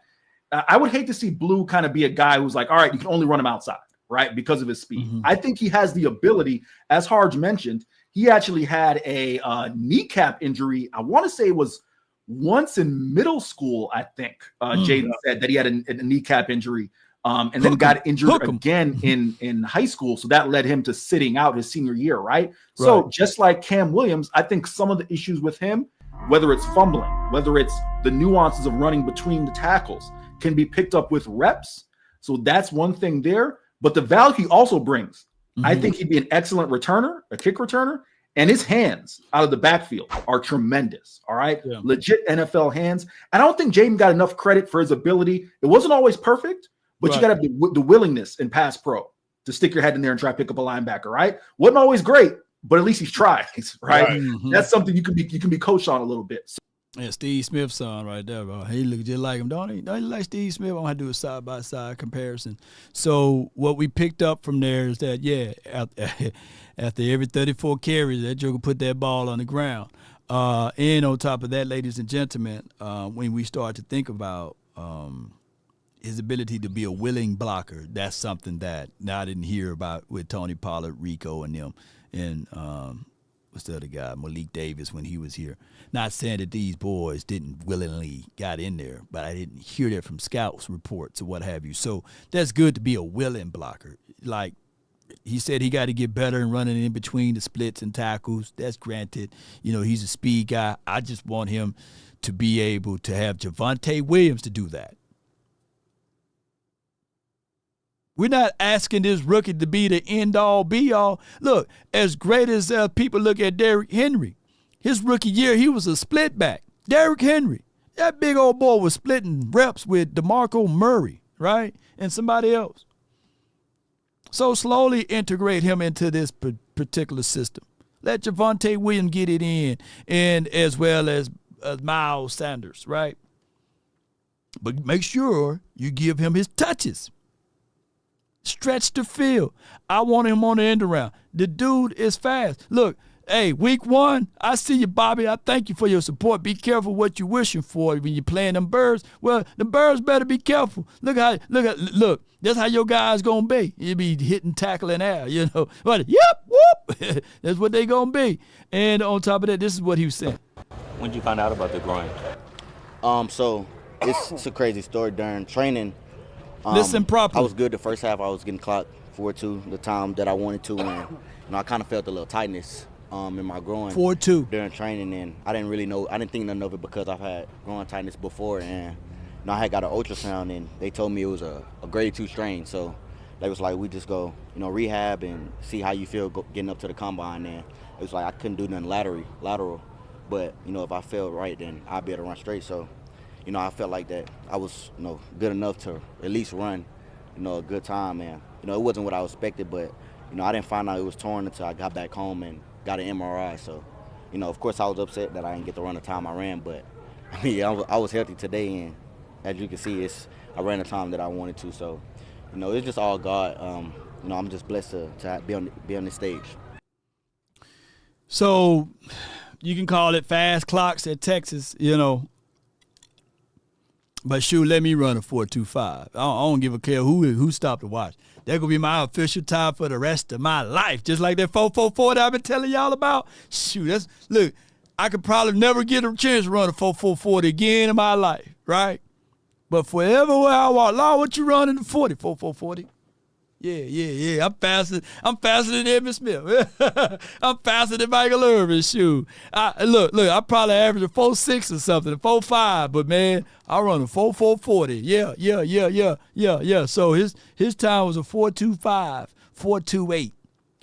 I would hate to see Blue kind of be a guy who's like, all right, you can only run him outside, right, because of his speed. Mm-hmm. I think he has the ability, as Harge mentioned, he actually had a kneecap injury. I want to say it was once in middle school, I think. Jaden said that he had a kneecap injury. And then got injured again in high school. So that led him to sitting out his senior year, right? So just like Cam Williams, I think some of the issues with him, whether it's fumbling, whether it's the nuances of running between the tackles, can be picked up with reps. So that's one thing there. But the value he also brings, I think he'd be an excellent returner, a kick returner, and his hands out of the backfield are tremendous, all right? Yeah. Legit NFL hands. And I don't think Jaden got enough credit for his ability. It wasn't always perfect. But you got to have the willingness in pass pro to stick your head in there and try to pick up a linebacker, right? Wasn't always great, but at least he's tried, right? Mm-hmm. That's something you can be coached on a little bit. So,
yeah, Steve Smith's son right there, bro. He looks just like him, don't he? Don't he like Steve Smith? I'm going to do a side-by-side comparison. So what we picked up from there is that, after every 34 carries, that joker put that ball on the ground. And on top of that, ladies and gentlemen, when we start to think about his ability to be a willing blocker, that's something that I didn't hear about with Tony Pollard, Rico, and them. And what's the other guy, Malik Davis, when he was here. Not saying that these boys didn't willingly got in there, but I didn't hear that from scouts reports or what have you. So that's good to be a willing blocker. Like he said, he got to get better in running in between the splits and tackles. That's granted. You know, he's a speed guy. I just want him to be able to have Javonte Williams to do that. We're not asking this rookie to be the end-all, be-all. Look, as great as people look at Derrick Henry, his rookie year, he was a split back. Derrick Henry, that big old boy was splitting reps with DeMarco Murray, right, and somebody else. So slowly integrate him into this particular system. Let Javonte Williams get it in, and as well as Miles Sanders, right? But make sure you give him his touches. Stretch the field. I want him on the end around. The dude is fast. Look, hey, week 1, I see you, Bobby. I thank you for your support. Be careful what you're wishing for when you're playing them Birds. Well, the Birds better be careful. Look, that's how your guys gonna be. You be hitting, tackling air, you know. But yep, whoop. That's what they gonna be. And on top of that, this is what he was saying.
When did you find out about the groin? So it's a crazy story. During training,
listen properly.
I was good the first half. I was getting clocked 4-2 the time that I wanted to, and I kind of felt a little tightness in my groin
4-2
during training, and I didn't really know. I didn't think nothing of it because I've had groin tightness before, and I had got an ultrasound, and they told me it was a grade 2 strain. So they was like, we just go, rehab and see how you feel getting up to the combine. And it was like I couldn't do nothing lateral, but if I felt right, then I'd be able to run straight. So I felt like that I was good enough to at least run a good time, and it wasn't what I expected, but I didn't find out it was torn until I got back home and got an MRI. So of course I was upset that I didn't get to run the time I ran, but I was healthy today, and as you can see, I ran the time that I wanted to. So it's just all God. I'm just blessed to be on this stage.
So you can call it fast clocks at Texas, but shoot, let me run a 4.25. I don't give a care who stopped to watch. That could be my official time for the rest of my life, just like that 4.44 that I've been telling y'all about. Shoot, look, I could probably never get a chance to run a 4.40 again in my life, right? But forever where I walk, Lord, what you running the 40? 4.40? Yeah. I'm faster than Emmitt Smith. I'm faster than Michael Irvin. Shoot. Look, I probably average a 4.6 or something, a 4.5, but man, I run a 4.40. Yeah. So his time was a 4.25, 4.28.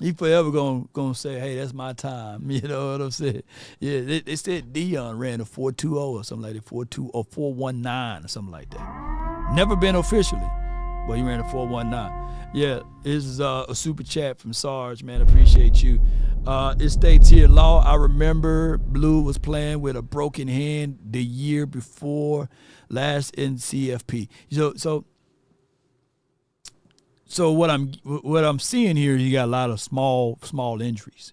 He forever gonna say, hey, that's my time. You know what I'm saying? Yeah, they said Dion ran a 4.20 or something like that, 4.2 or 4.19 or something like that. Never been officially, but he ran a 4.19. Yeah, this is a super chat from Sarge, man. Appreciate you. It states here, Law, I remember Blue was playing with a broken hand the year before last in CFP. So what I'm seeing here, you got a lot of small injuries,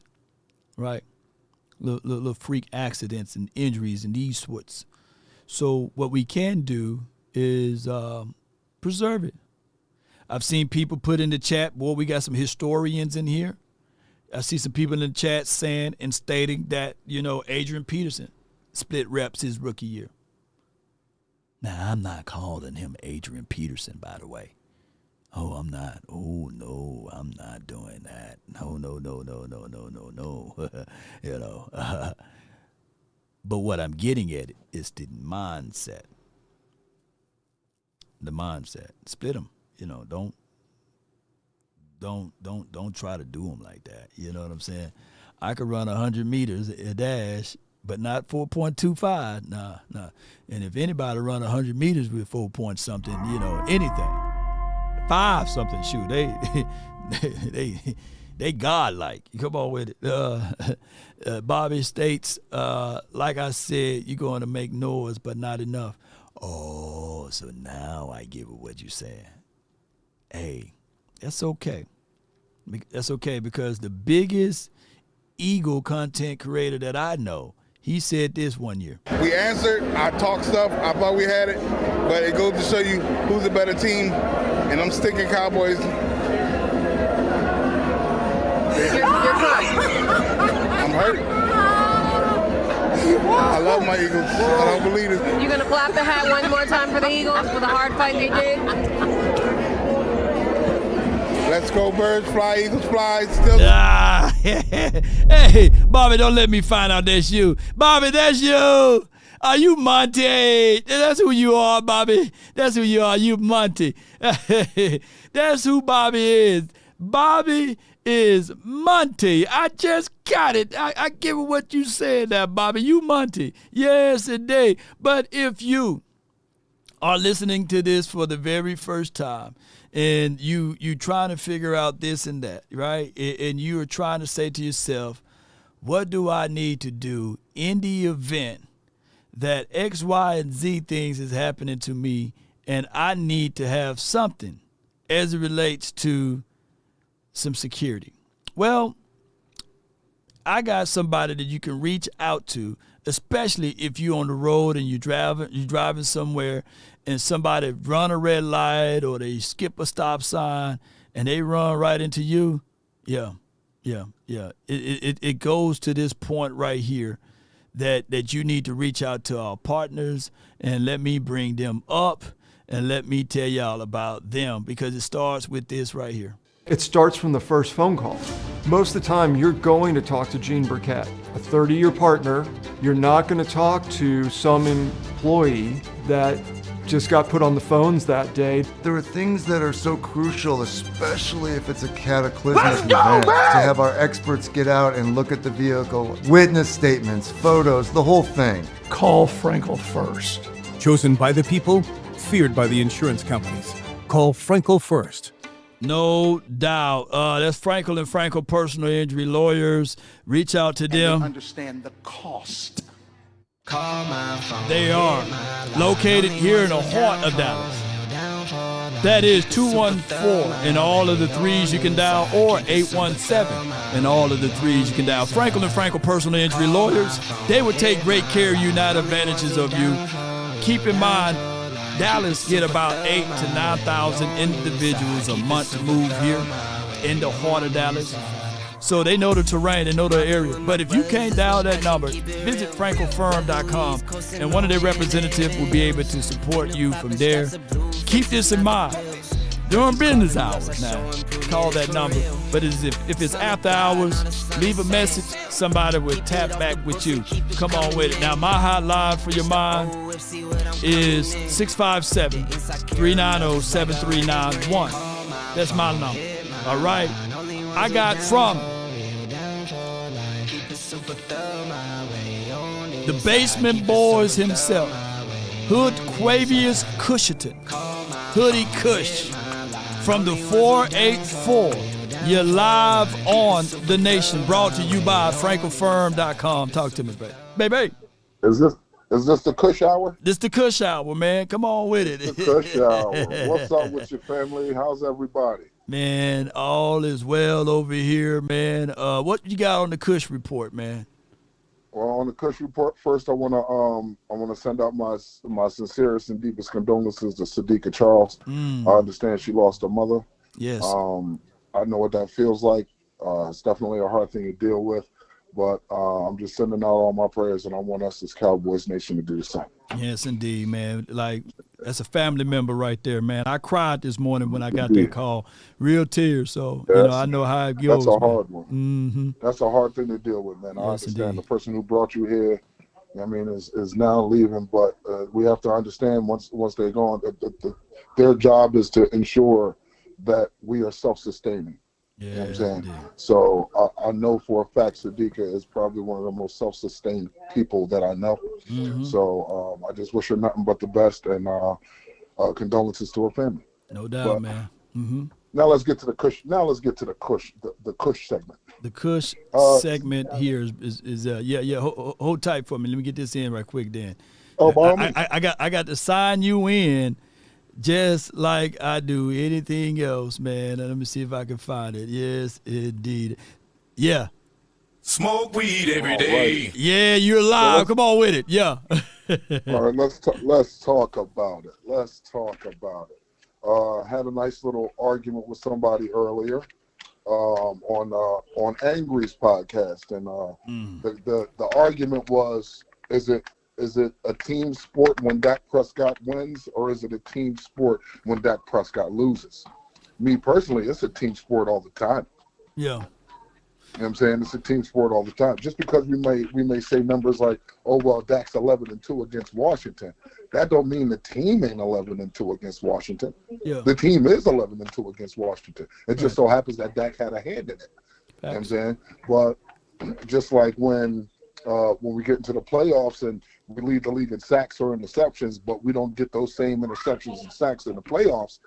right? Little freak accidents and injuries and these sorts. So what we can do is preserve it. I've seen people put in the chat, boy, we got some historians in here. I see some people in the chat saying and stating that, Adrian Peterson split reps his rookie year. Now, I'm not calling him Adrian Peterson, by the way. Oh, I'm not. Oh, no, I'm not doing that. No. But what I'm getting at is the mindset. The mindset. Split them. Don't try to do them like that. You know what I'm saying? I could run 100 meters a dash, but not 4.25. Nah. And if anybody run 100 meters with 4 point something, anything, 5 something, shoot, they godlike. Come on with it. Bobby states, like I said, you're going to make noise, but not enough. Oh, so now I get what you're saying. Hey, that's okay. That's okay, because the biggest Eagle content creator that I know, he said this one year.
We answered, I talked stuff, I thought we had it, but it goes to show you who's a better team, and I'm sticking Cowboys. I'm hurt. I love my Eagles. I don't believe it.
You gonna clap the hat one more time for the Eagles for the hard fight they did?
Let's go, birds fly, Eagles fly. Still.
Hey, Bobby, don't let me find out that's you. Bobby, that's you. Are you Monty? That's who you are, Bobby. That's who you are. You Monty. That's who Bobby is. Bobby is Monty. I just got it. I give it what you said there, Bobby. You Monty. Yes, indeed. But if you are listening to this for the very first time, and you trying to figure out this and that, right? And you are trying to say to yourself, what do I need to do in the event that X, Y, and Z things is happening to me, and I need to have something as it relates to some security? Well, I got somebody that you can reach out to, especially if you're on the road and you're driving somewhere and somebody run a red light or they skip a stop sign and they run right into you. Yeah. It goes to this point right here that you need to reach out to our partners and let me bring them up and let me tell y'all about them, because it starts with this right here.
It starts from the first phone call. Most of the time, you're going to talk to Gene Burkett, a 30-year partner. You're not going to talk to some employee that just got put on the phones that day.
There are things that are so crucial, especially if it's a cataclysmic event, to have our experts get out and look at the vehicle, witness statements, photos, the whole thing.
Call Frenkel first. Chosen by the people, feared by the insurance companies. Call Frenkel first.
No doubt. That's Frenkel and Frenkel Personal Injury Lawyers. Reach out to them.
Understand the cost.
They are located here in the heart of Dallas. That is 214 and all of the threes you can dial, or 817 and all of the threes you can dial. Frenkel and Frenkel Personal Injury Lawyers, they will take great care of you, not advantages of you. Keep in mind, Dallas get about 8,000 to 9,000 individuals a month to move here in the heart of Dallas. So they know the terrain, they know the area. But if you can't dial that number, visit frankelfirm.com, and one of their representatives will be able to support you from there. Keep this in mind. During business hours now, call that number. But if it's after hours, leave a message. Somebody will tap back with you. Come on with it. Now, my hotline for your mind is 657-390-7391. That's my number. All right? I got from the Basement Boys himself, Hood Quavius Cushiton, Hoodie Cush, from the 484. You're live on The Nation, brought to you by frankelfirm.com. Talk to me, baby.
Is this the Cush Hour?
This the Cush Hour, man. Come on with it.
The Cush Hour. What's up with your family? How's everybody?
Man, all is well over here, man. What you got on the Cush Report, man?
Well, on the Cush Report, first I wanna send out my sincerest and deepest condolences to Sadiqa Charles. I understand she lost her mother.
Yes.
I know what that feels like. It's definitely a hard thing to deal with, but I'm just sending out all my prayers, and I want us as Cowboys Nation to do the same.
Yes, indeed, man. Like, that's a family member right there, man. I cried this morning when I got that call. Real tears. So, I know how it goes.
That's a hard one.
Mm-hmm.
That's a hard thing to deal with, man. I understand.
Indeed.
The person who brought you here, is now leaving, but we have to understand once they're gone, their job is to ensure that we are self-sustaining.
Yeah,
you know what I'm saying?
indeed.
So I know for a fact Sadiqa is probably one of the most self-sustained people that I know.
Mm-hmm.
So I just wish her nothing but the best, and condolences to her family.
No doubt, man. Mm-hmm.
Now let's get to the Cush. The Cush segment.
The Cush segment here is hold tight for me. Let me get this in right quick, Dan. I got to sign you in, just like I do anything else, man. And let me see if I can find it. Yes, indeed. Yeah.
Smoke weed every day.
Right.
Yeah, you're live. Come on with it. Yeah.
All right, let's talk about it. Had a nice little argument with somebody earlier. on Angry's podcast, and the argument was, is it a team sport when Dak Prescott wins, or is it a team sport when Dak Prescott loses? Me personally, it's a team sport all the time.
Yeah.
You know what I'm saying? It's a team sport all the time. Just because we may say numbers like, oh, well, Dak's 11-2 against Washington, that don't mean the team ain't 11-2 against Washington.
Yeah.
The team is 11-2 against Washington. It just so happens that Dak had a hand in it. You know what I'm saying? But just like when we get into the playoffs and we lead the league in sacks or interceptions, but we don't get those same interceptions and sacks in the playoffs,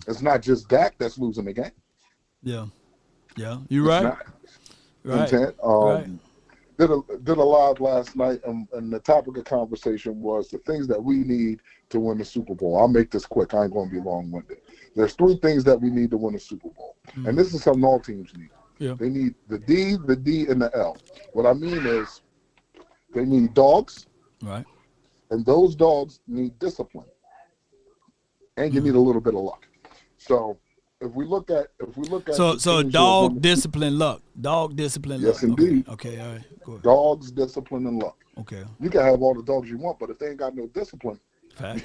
it's not just Dak that's losing the game.
Yeah. Yeah. You're right.
Not.
Right.
You know what I'm saying? Did a live last night, and the topic of conversation was the things that we need to win the Super Bowl. I'll make this quick. I ain't going to be long-winded. There's 3 things that we need to win the Super Bowl, and this is something all teams need.
Yeah.
They need the D, and the L. What I mean is they need dogs,
right?
And those dogs need discipline, and you need a little bit of luck. So if we look at
so dog discipline luck. Dog discipline luck.
Yes, indeed.
Okay, all right. Go ahead.
Dogs, discipline, and luck.
Okay.
You can have all the dogs you want, but if they ain't got no discipline,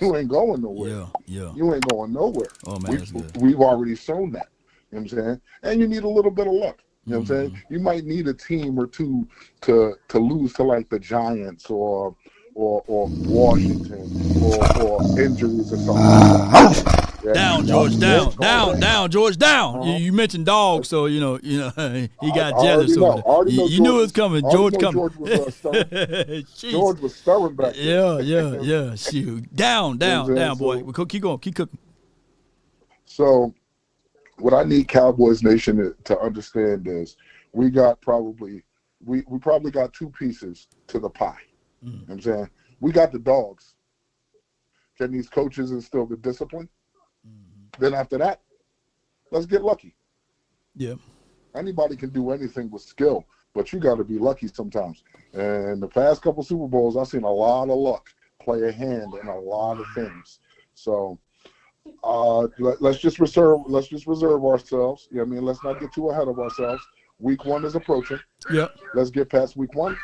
you ain't going nowhere.
Yeah.
You ain't going nowhere.
Oh man, that's good.
We've already shown that. You know what I'm saying? And you need a little bit of luck. You know what I'm saying? You might need a team or two to lose to like the Giants or Washington or injuries or something.
Down, George, down, George, down. You mentioned dogs, so you know he got jealous over that. You knew it was coming. George coming.
George was stubborn back there.
Yeah. Shoot. Down, boy. Keep going, keep cooking.
So what I need Cowboys Nation to understand is we probably got 2 pieces to the pie. You know what I'm saying? We got the dogs. Can these coaches instill the discipline? Then after that, let's get lucky.
Yeah.
Anybody can do anything with skill, but you got to be lucky sometimes. And the past couple Super Bowls, I've seen a lot of luck play a hand in a lot of things. So let's just reserve ourselves. You know what I mean? Let's not get too ahead of ourselves. Week 1 is approaching.
Yeah.
Let's get past week 1,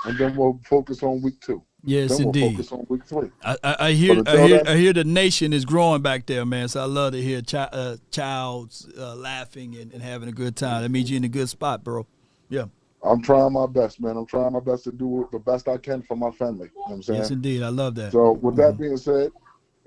and then we'll focus on week 2.
Yes,
then
indeed.
We'll focus on week 3.
I hear the nation is growing back there, man. So I love to hear child's laughing and having a good time. That means you're in a good spot, bro. Yeah.
I'm trying my best, man. I'm trying my best to do the best I can for my family. You know what I'm saying?
Yes, indeed. I love that.
So with that being said,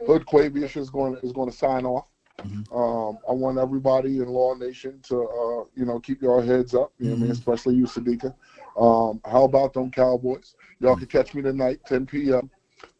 Hood Quavius is going to sign off. I want everybody in Law Nation to keep your heads up. You know what I mean? Especially you, Sadiqa. How about them Cowboys? Y'all can catch me tonight, 10 p.m.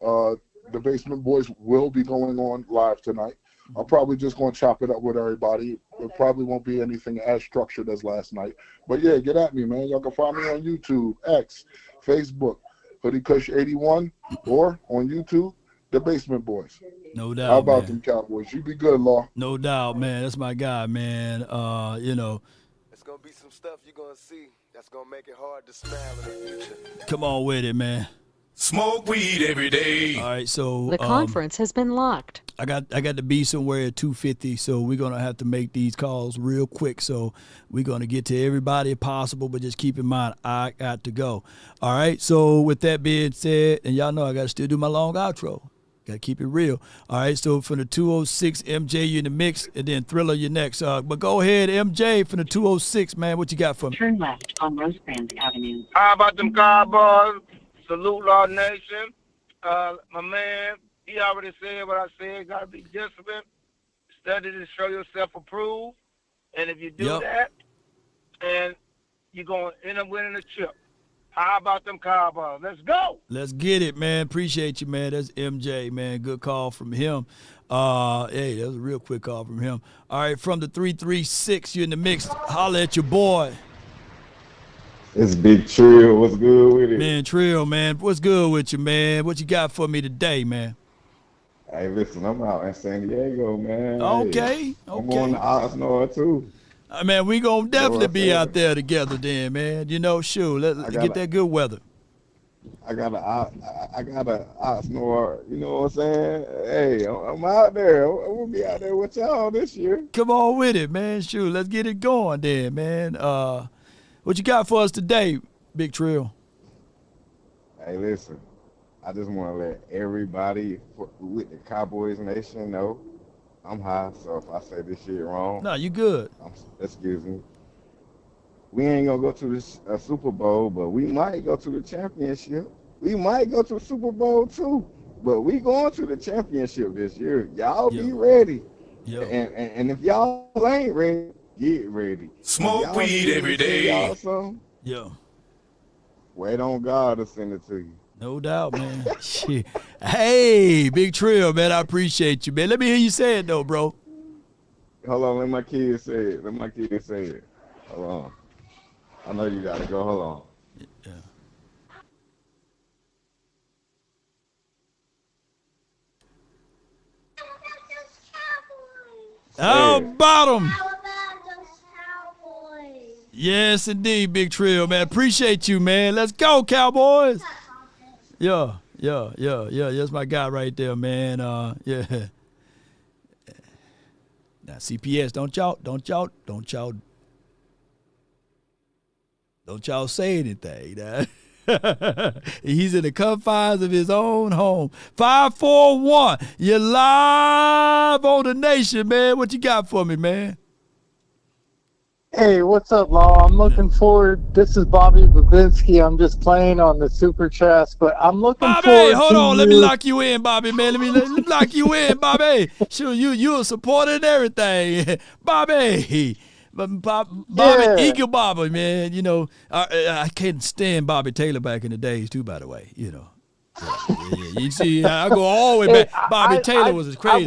The Basement Boys will be going on live tonight. I'm probably just going to chop it up with everybody. It probably won't be anything as structured as last night. But, yeah, get at me, man. Y'all can find me on YouTube, X, Facebook, Hoodie Kush 81, or on YouTube, The Basement Boys.
No doubt.
How about
them
Cowboys? You be good, Law.
No doubt, man. That's my guy, man.
It's going to be some stuff you're going to see that's going to make it hard to smile in the future.
Come on with it, man.
Smoke weed every day.
All right, so
the conference has been locked.
I got to be somewhere at 2:50, so we're gonna have to make these calls real quick. So we're gonna get to everybody if possible, but just keep in mind I got to go. All right. So with that being said, and y'all know I got to still do my long outro. Got to keep it real. All right. So from the 206, MJ, you in the mix, and then Thriller, you next. But go ahead, MJ, from the 206, man. What you got for me?
Turn left on Rosecrans Avenue.
How about them Cowboys? Salute Law Nation. My man, he already said what I said. Got to be disciplined. Study to show yourself approved. And if you do that, and you're going to end up winning a chip. How about them Cowboys? Let's go.
Let's get it, man. Appreciate you, man. That's MJ, man. Good call from him. Hey, that was a real quick call from him. All right, from the 336, you in the mix. Holla at your boy.
It's Big Trill. What's good with it?
Man, Trill, man. What's good with you, man? What you got for me today, man?
Hey, listen, I'm out in San Diego, man.
Okay.
I'm going to Oxnard, too.
Man, we going to definitely be out there together then, man. Shoot, let's get that good weather.
I got a Oxnard, you know what I'm saying? Hey, I'm out there. I'm gonna be out there with y'all this year.
Come on with it, man. Shoot, let's get it going then, man. What you got for us today, Big Trill?
Hey, listen, I just want to let everybody with the Cowboys Nation know I'm high, so if I say this shit wrong,
No, you good.
Excuse me. We ain't gonna go to this Super Bowl, but we might go to the championship. We might go to the Super Bowl too, but we going to the championship this year. Y'all be ready. And if y'all ain't ready, get ready.
Smoke weed every day.
Y'all something? Wait on God to send it to you.
No doubt, man. Shit. Hey, Big Trill, man, I appreciate you, man. Let me hear you say it, though, bro.
Hold on, let my kids say it. Hold on. I know you gotta go. Hold on.
How about them? Yes, indeed, Big Trill, man. Appreciate you, man. Let's go, Cowboys. Yeah. That's my guy right there, man. Yeah. Now, CPS, don't y'all say anything. Nah. He's in the confines of his own home. 541, you're live on the nation, man. What you got for me, man?
Hey, what's up, Law? I'm looking forward. This is Bobby Babinski. I'm just playing on the Super Chats, but I'm looking forward
Bobby, hold on.
to
Let me lock you in, Bobby, man. Let me lock you in, Bobby. Sure, you a supporter and everything. Bobby. Bobby, Eagle Bobby, man. You know, I can't stand Bobby Taylor back in the days, too, by the way. You know. Yeah. You see, I go all the way back. Bobby Taylor was crazy.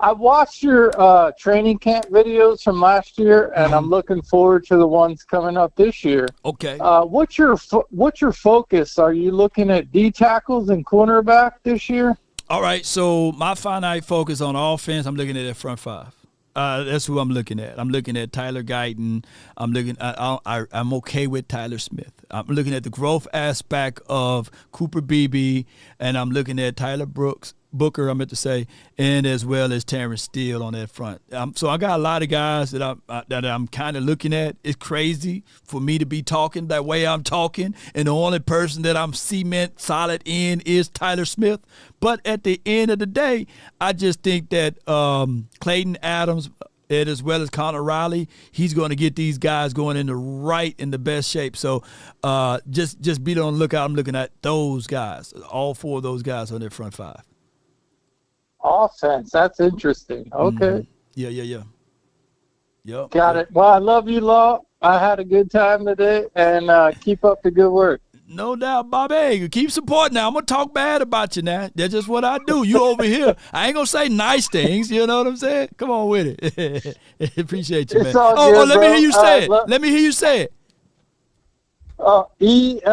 I watched your training camp videos from last year, and I'm looking forward to the ones coming up this year.
Okay.
What's your focus? Are you looking at D tackles and cornerback this year?
All right. So my finite focus on offense, I'm looking at that front five. That's who I'm looking at. I'm looking at Tyler Guyton. I'm okay with Tyler Smith. I'm looking at the growth aspect of Cooper Beebe, and I'm looking at Tyler Booker, I meant to say, and as well as Terrence Steele on that front. So I got a lot of guys that I'm kind of looking at. It's crazy for me to be talking that way I'm talking, and the only person that I'm cement solid in is Tyler Smith. But at the end of the day, I just think that Clayton Adams, and as well as Connor Riley, he's going to get these guys going in the best shape. So just be on the lookout. I'm looking at those guys, all four of those guys on their front five.
Offense, that's interesting. Okay.
Yeah. Yep.
Got it. Well, I love you, Law. I had a good time today, and keep up the good work.
No doubt, Bobby. Keep supporting now. I'm going to talk bad about you now. That's just what I do. You over here. I ain't going to say nice things. You know what I'm saying? Come on with it. Appreciate you, man. Let me hear you say it. Let me hear you say it.
ELGLSES.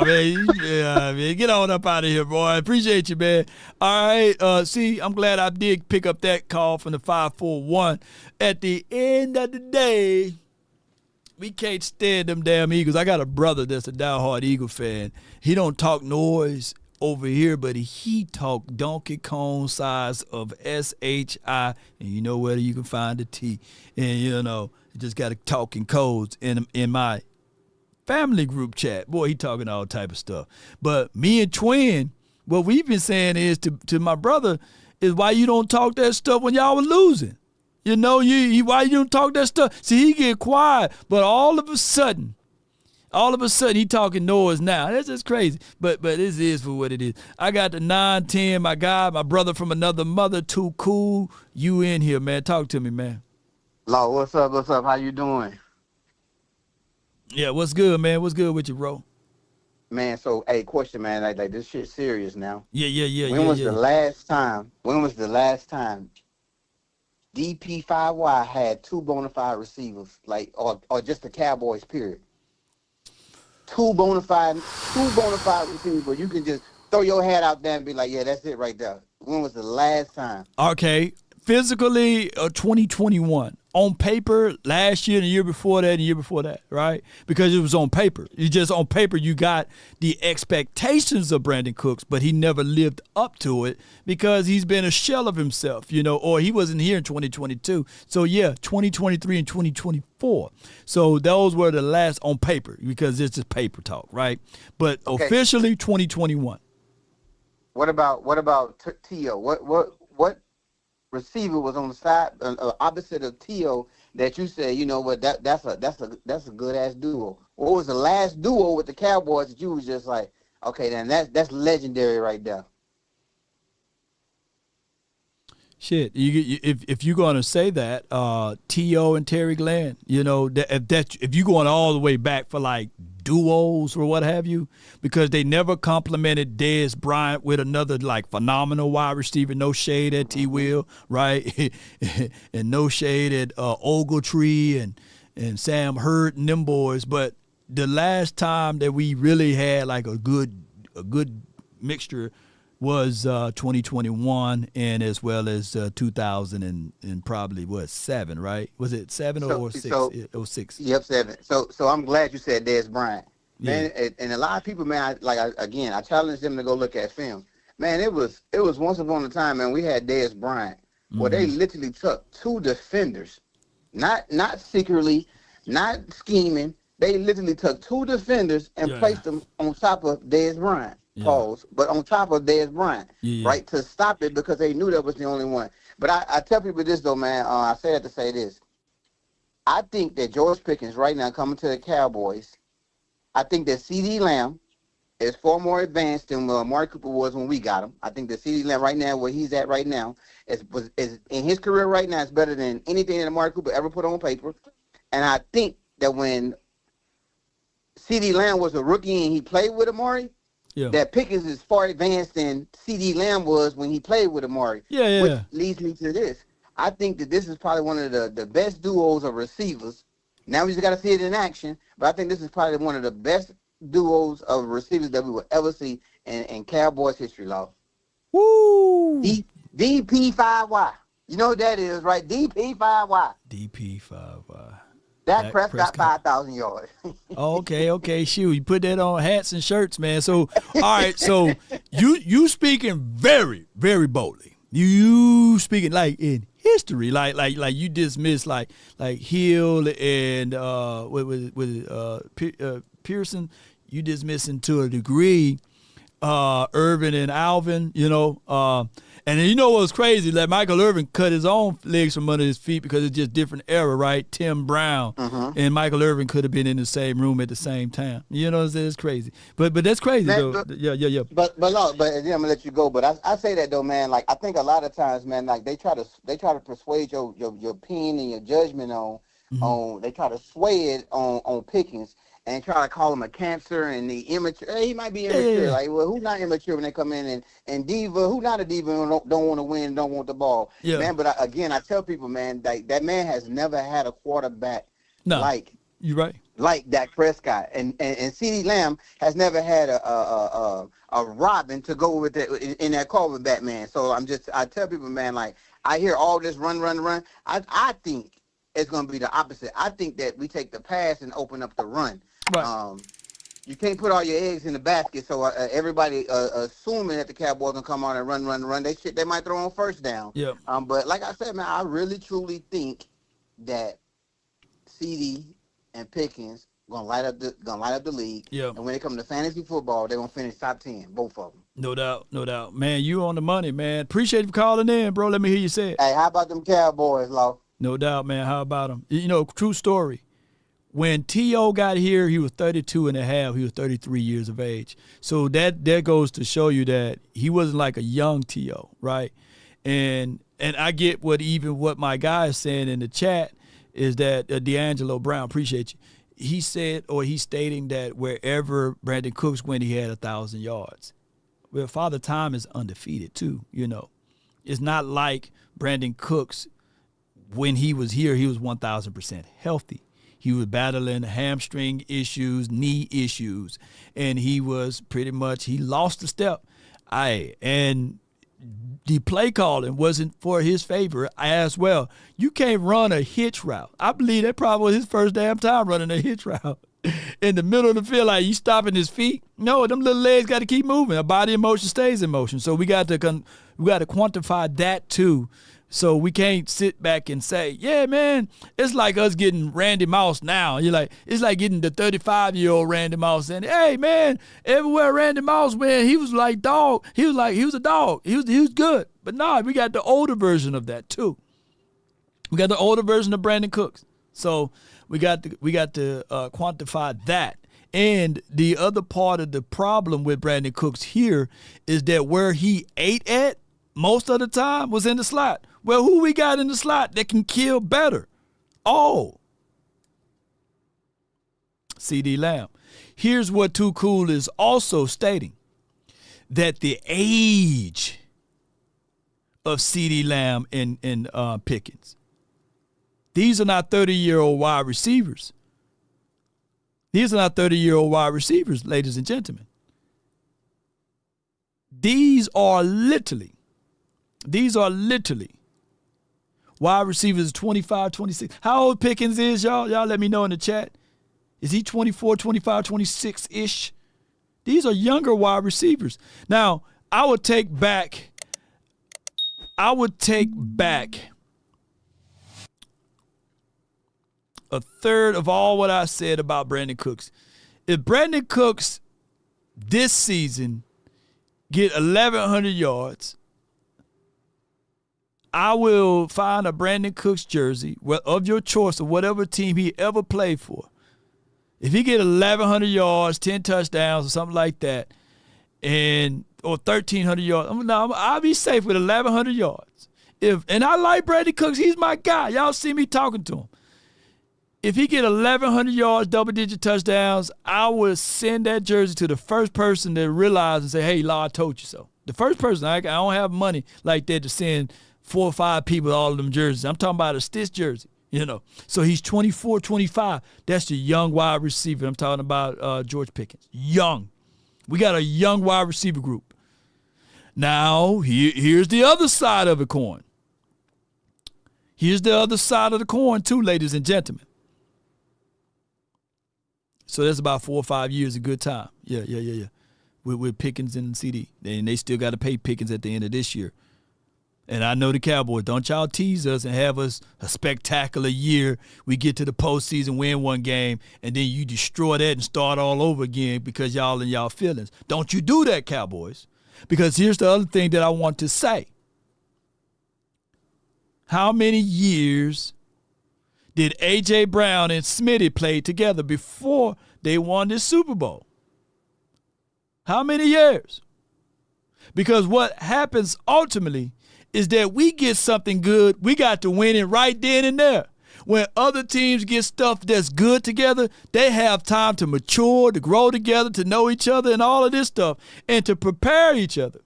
Man. Get on up out of here, boy. Appreciate you, man. All right. See, I'm glad I did pick up that call from the 541. At the end of the day, we can't stand them damn Eagles. I got a brother that's a diehard Eagle fan. He don't talk noise over here, but he talk Donkey Kong size of SHI, and you know where you can find the T. And you know, you just got to talk in codes in my family group chat. Boy, he talking all type of stuff. But me and Twin, what we've been saying is to my brother is why you don't talk that stuff when y'all were losing. You know, why you don't talk that stuff? See, he get quiet, but all of a sudden, he talking noise now. That's just crazy. But this is for what it is. I got the 910, my guy, my brother from another mother, too cool. You in here, man. Talk to me, man.
Law, what's up? How you doing?
Yeah, what's good, man? What's good with you, bro?
Man, so, hey, question, man. Like this shit's serious now.
Yeah.
When was the last time DP5Y had two bona fide receivers, like, or just the Cowboys, period? Two bona fide receivers where you can just throw your head out there and be like, yeah, that's it right there. When was the last time?
Okay, physically, 2021. on paper last year and the year before that and the year before that, right? Because it was on paper. You just on paper you got the expectations of Brandon Cooks, but he never lived up to it because he's been a shell of himself, or he wasn't here in 2022. So yeah, 2023 and 2024. So those were the last on paper because it's just paper talk, right? But officially 2021.
What about T.O.? What receiver was on the side opposite of T.O. that you said, that's a good ass duo? What was the last duo with the Cowboys that you was just like, okay, then that's legendary right there?
Shit, if you're gonna say that, T.O. and Terry Glenn, if you're going all the way back for like duos or what have you, because they never complimented Dez Bryant with another like phenomenal wide receiver. No shade at T. Will, right? And no shade at Ogletree and Sam Hurd and them boys. But the last time that we really had like a good mixture was 2021 and as well as 2000 and probably 7, right? Was it 7 or 6? It was 6.
Yep, 7. So I'm glad you said Dez Bryant. Man, and a lot of people, man, I challenge them to go look at film. Man, it was once upon a time, man, we had Dez Bryant where they literally took 2 defenders, not secretly, not scheming. They literally took 2 defenders and placed them on top of Dez Bryant. But on top of Dez Bryant, right, to stop it because they knew that was the only one. But I tell people this, though, man. I say that to say this. I think that George Pickens right now coming to the Cowboys, I think that C.D. Lamb is far more advanced than Amari Cooper was when we got him. I think that C.D. Lamb right now, where he's at right now, is in his career right now is better than anything that Amari Cooper ever put on paper. And I think that when C.D. Lamb was a rookie and he played with Amari, that Pickens is far advanced than C.D. Lamb was when he played with Amari. Which leads me to this. I think that this is probably one of the best duos of receivers. Now we just got to see it in action, but I think this is probably one of the best duos of receivers that we will ever see in Cowboys history, Law.
Woo!
DP5Y. You know what that is, right? DP5Y.
DP5Y.
Dak Prescott 5,000 yards.
Okay. Shoot, you put that on hats and shirts, man. So, all right. So, you speaking very, very boldly. You speaking like in history, like you dismiss like Hill and Pearson. You dismissing to a degree, Irvin and Alvin. And then you know what's crazy? Like Michael Irvin cut his own legs from under his feet because it's just different era, right? Tim Brown and Michael Irvin could have been in the same room at the same time. You know what I'm saying? It's crazy. But that's crazy, though. Yeah.
But then I'm gonna let you go. But I say that though, man. Like I think a lot of times, man, like they try to persuade your opinion and your judgment on they try to sway it on Pickens. And try to call him a cancer and the immature. He might be immature.
Yeah.
Like, well, who's not immature when they come in and diva? Who not a diva and don't want to win, don't want the ball?
Yeah.
Man, but I tell people, man, that man has never had a quarterback like
you're right,
like Dak Prescott, and CeeDee Lamb has never had a Robin to go with it in that quarterback, man. So I tell people, man, like I hear all this run. I think it's gonna be the opposite. I think that we take the pass and open up the run. Right. You can't put all your eggs in the basket, so everybody assuming that the Cowboys gonna come on and run. They might throw on first down.
Yeah.
But like I said, man, I really truly think that CD and Pickens gonna light up the league.
Yeah.
And when it comes to fantasy football, they're gonna finish top 10, both of them.
No doubt. Man, you on the money, man. Appreciate you calling in, bro. Let me hear you say it.
Hey, how about them Cowboys, Law?
No doubt, man. How about them? True story. When T.O. got here, he was 32 and a half. He was 33 years of age. So that goes to show you that he wasn't like a young T.O., right? And I get what my guy is saying in the chat is that D'Angelo Brown, appreciate you. He said, or he's stating that wherever Brandon Cooks went, he had 1,000 yards. Well, Father Time is undefeated too, It's not like Brandon Cooks, when he was here, he was 1,000% healthy. He was battling hamstring issues, knee issues, and he was he lost a step. And the play calling wasn't for his favor as well. You can't run a hitch route. I believe that probably was his first damn time running a hitch route in the middle of the field. Like, you stopping his feet? No, them little legs got to keep moving. A body in motion stays in motion. So we got to quantify that too. So we can't sit back and say, yeah, man, it's like us getting Randy Moss now. It's like getting the 35-year-old Randy Moss and, hey, man, everywhere Randy Moss went, he was like dog. He was a dog. He was good. But no, we got the older version of that too. We got the older version of Brandon Cooks. So we got to quantify that. And the other part of the problem with Brandon Cooks here is that where he ate at most of the time was in the slot. Well, who we got in the slot that can kill better? Oh, CeeDee Lamb. Here's what Too Cool is also stating, that the age of CeeDee Lamb and Pickens. These are not 30-year-old wide receivers. These are not 30-year-old wide receivers, ladies and gentlemen. These are literally wide receivers 25, 26. How old Pickens is, y'all? Y'all let me know in the chat. Is he 24, 25, 26-ish? These are younger wide receivers. Now, I would take back a third of all what I said about Brandon Cooks. If Brandon Cooks this season get 1,100 yards, I will find a Brandon Cooks jersey of your choice of whatever team he ever played for. If he get 1,100 yards, 10 touchdowns or something like that, or 1,300 yards, I'll be safe with 1,100 yards. And I like Brandon Cooks. He's my guy. Y'all see me talking to him. If he get 1,100 yards, double-digit touchdowns, I will send that jersey to the first person that realizes and say, hey, Law, I told you so. The first person. I don't have money like that to send 4 or 5 people all of them jerseys. I'm talking about a Stitch jersey, So he's 24, 25. That's the young wide receiver. I'm talking about George Pickens. Young. We got a young wide receiver group. Now, here's the other side of the coin. Here's the other side of the coin too, ladies and gentlemen. So that's about 4 or 5 years of good time. Yeah. With Pickens and CD. And they still got to pay Pickens at the end of this year. And I know the Cowboys, don't y'all tease us and have us a spectacular year. We get to the postseason, win one game, and then you destroy that and start all over again because y'all in y'all feelings. Don't you do that, Cowboys. Because here's the other thing that I want to say. How many years did A.J. Brown and Smitty play together before they won this Super Bowl? How many years? Because what happens ultimately is that we get something good, we got to win it right then and there. When other teams get stuff that's good together, they have time to mature, to grow together, to know each other and all of this stuff, and to prepare each other.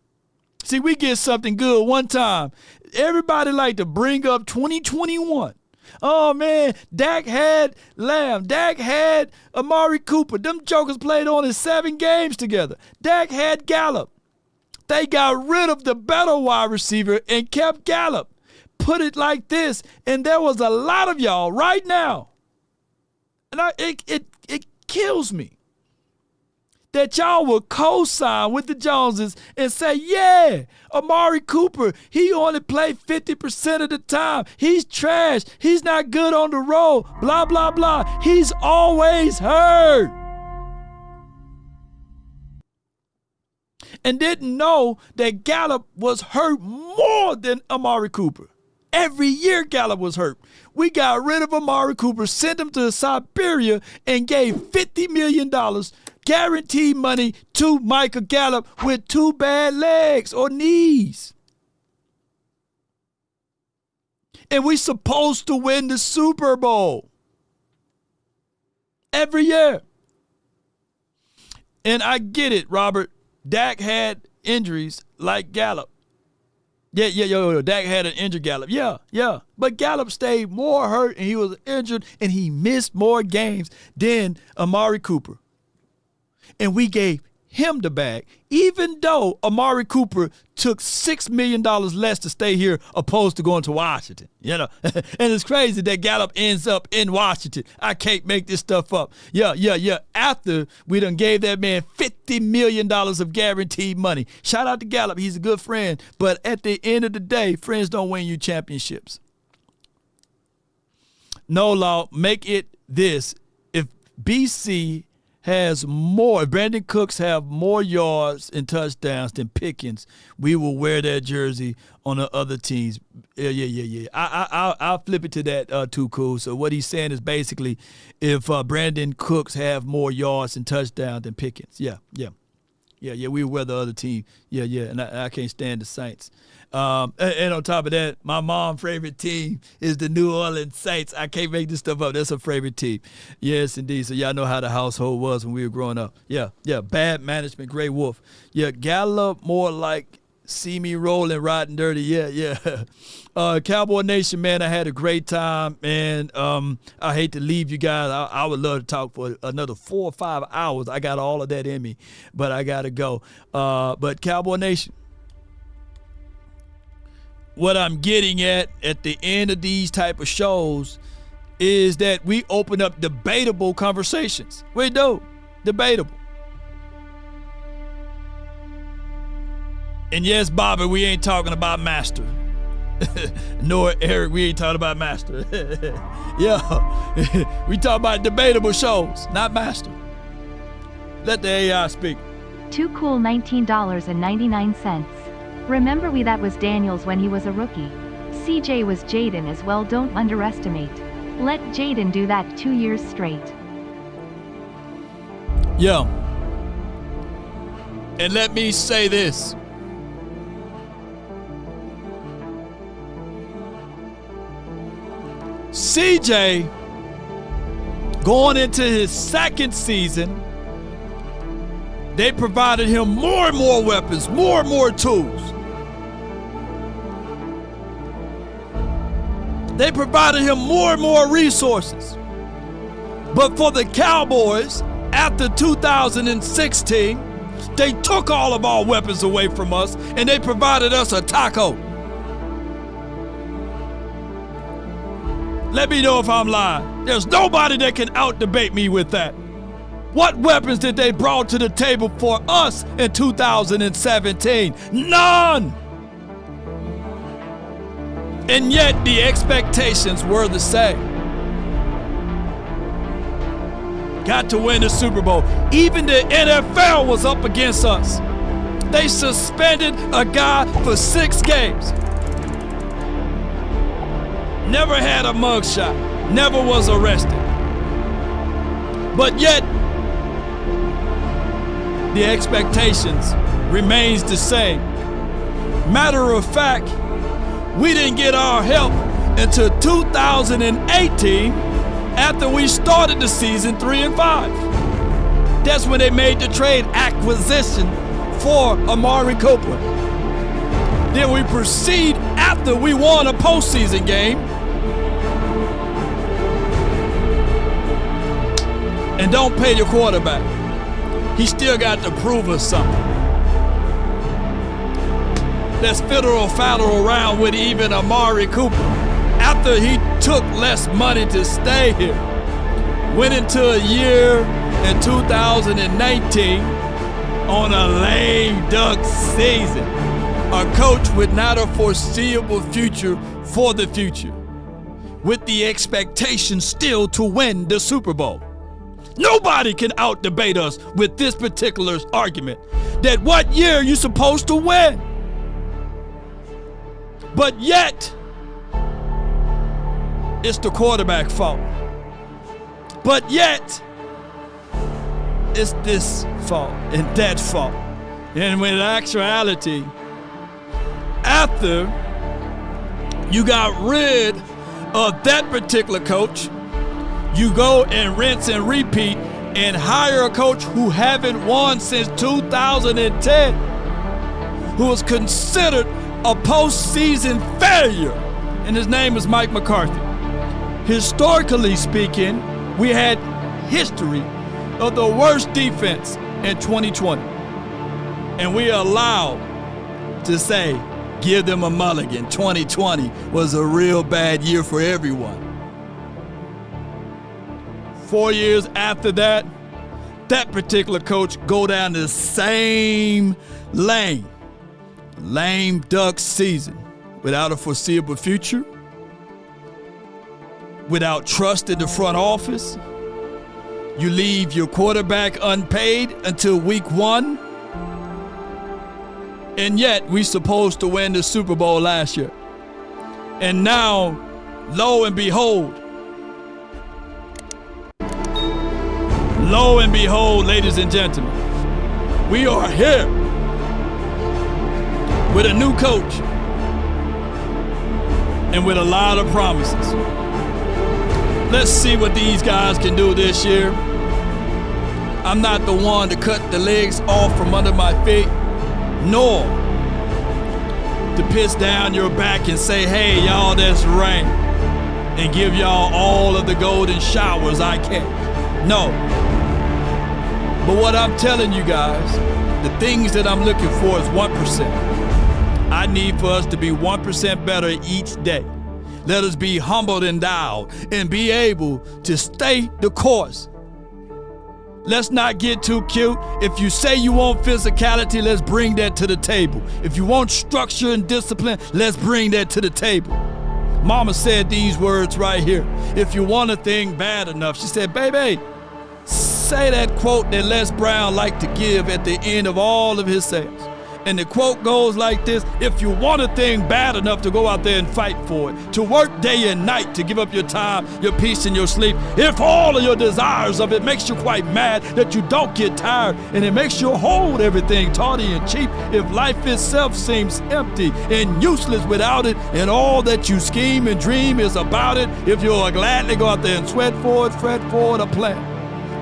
See, we get something good one time. Everybody like to bring up 2021. Oh, man, Dak had Lamb. Dak had Amari Cooper. Them jokers played only 7 games together. Dak had Gallup. They got rid of the better wide receiver and kept Gallup. Put it like this, and there was a lot of y'all right now, and it kills me that y'all will co-sign with the Joneses and say, yeah, Amari Cooper, he only played 50% of the time. He's trash. He's not good on the road. Blah, blah, blah. He's always hurt. And didn't know that Gallup was hurt more than Amari Cooper. Every year Gallup was hurt. We got rid of Amari Cooper, sent him to Siberia, and gave $50 million guaranteed money to Michael Gallup with 2 bad legs or knees. And we supposed to win the Super Bowl every year. And I get it, Robert. Dak had injuries like Gallup. Yeah. Dak had an injured Gallup. Yeah. But Gallup stayed more hurt and he was injured and he missed more games than Amari Cooper. And we gave him the bag, even though Amari Cooper took $6 million less to stay here opposed to going to Washington. And it's crazy that Gallup ends up in Washington. I can't make this stuff up. Yeah. After we done gave that man $50 million of guaranteed money. Shout out to Gallup. He's a good friend. But at the end of the day, friends don't win you championships. No law, make it this. If BC has more, if Brandon Cooks have more yards and touchdowns than Pickens, we will wear that jersey on the other teams. Yeah. I'll flip it to that too, cool. So what he's saying is basically if Brandon Cooks have more yards and touchdowns than Pickens. Yeah, we will wear the other team. Yeah, and I can't stand the Saints. And on top of that, my mom's favorite team is the New Orleans Saints. I can't make this stuff up. That's her favorite team. Yes, indeed. So y'all know how the household was when we were growing up. Yeah. Bad management, Gray Wolf. Yeah, Gallup more like see me rolling, riding dirty. Yeah. Cowboy Nation, man, I had a great time, and I hate to leave you guys. I would love to talk for another 4 or 5 hours. I got all of that in me, but I got to go. But Cowboy Nation, what I'm getting at the end of these type of shows is that we open up debatable conversations. We do. Debatable. And yes, Bobby, we ain't talking about Master. Nor Eric, we ain't talking about Master. Yeah. We talk about debatable shows, not Master. Let the AI speak.
Too cool, $19.99. Remember that was Daniels when he was a rookie. CJ was Jaden as well, don't underestimate. Let Jaden do that 2 years straight.
Yeah. And let me say this. CJ, going into his second season, they provided him more and more weapons, more and more tools. They provided him more and more resources. But for the Cowboys, after 2016, they took all of our weapons away from us and they provided us a taco. Let me know if I'm lying. There's nobody that can out-debate me with that. What weapons did they bring to the table for us in 2017? None! And yet the expectations were the same. Got to win the Super Bowl. Even the NFL was up against us. They suspended a guy for 6 games. Never had a mugshot. Never was arrested. But yet, the expectations remains the same. Matter of fact, we didn't get our help until 2018 after we started the season 3-5. That's when they made the trade acquisition for Amari Cooper. Then we proceed after we won a postseason game and don't pay your quarterback. He still got to prove us something. Let's fiddle around with even Amari Cooper. After he took less money to stay here, went into a year in 2019 on a lame duck season. A coach with not a foreseeable future for the future, with the expectation still to win the Super Bowl. Nobody can out-debate us with this particular argument that what year you're supposed to win. But yet, it's the quarterback's fault. But yet, it's this fault and that fault. And when in actuality, after you got rid of that particular coach, you go and rinse and repeat and hire a coach who haven't won since 2010, who was considered a postseason failure, and his name is Mike McCarthy. Historically speaking, we had history of the worst defense in 2020. And we are allowed to say, give them a mulligan. 2020 was a real bad year for everyone. 4 years after that, that particular coach go down the same lane. Lame duck season without a foreseeable future, without trust in the front office. You leave your quarterback unpaid until week 1. And yet we supposed to win the Super Bowl last year. And now, lo and behold, ladies and gentlemen, we are here with a new coach and with a lot of promises. Let's see what these guys can do this year. I'm not the one to cut the legs off from under my feet, nor to piss down your back and say, hey, y'all, that's rain, and give y'all all of the golden showers I can. No. But what I'm telling you guys, the things that I'm looking for is 1%. I need for us to be 1% better each day. Let us be humbled and endowed and be able to stay the course. Let's not get too cute. If you say you want physicality, let's bring that to the table. If you want structure and discipline, let's bring that to the table. Mama said these words right here. If you want a thing bad enough, she said, baby, say that quote that Les Brown liked to give at the end of all of his sales. And the quote goes like this: if you want a thing bad enough to go out there and fight for it, to work day and night, to give up your time, your peace, and your sleep, if all of your desires of it makes you quite mad that you don't get tired, and it makes you hold everything tawdry and cheap, if life itself seems empty and useless without it, and all that you scheme and dream is about it, if you'll gladly go out there and sweat for it, fret for it, a plan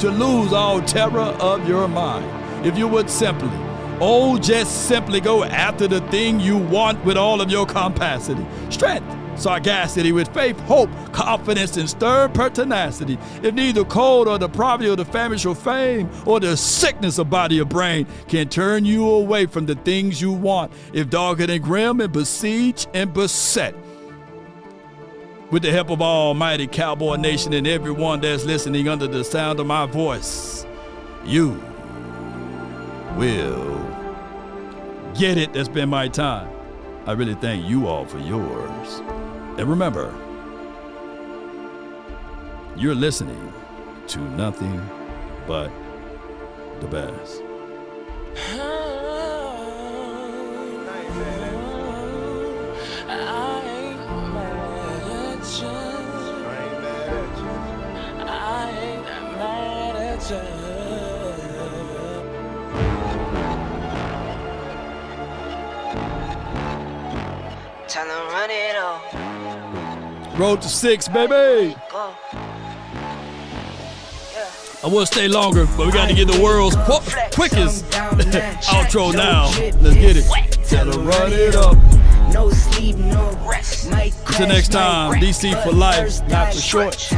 to lose all terror of your mind, if you would simply, just simply go after the thing you want with all of your capacity, strength, sagacity, with faith, hope, confidence, and stern pertinacity. If neither cold or the poverty or the famish or fame or the sickness of body or brain can turn you away from the things you want, if dogged and grim and besieged and beset, with the help of Almighty Cowboy Nation and everyone that's listening under the sound of my voice, you will get it. That's been my time. I really thank you all for yours. And remember, you're listening to nothing but the best.
Tell them run it up.
Road to 6, baby.
Go.
I would stay longer, but we got to get the world's quickest outro now. Let's get it. Tell them run it up.
No sleep, no rest.
Until next time, DC for life, not for short.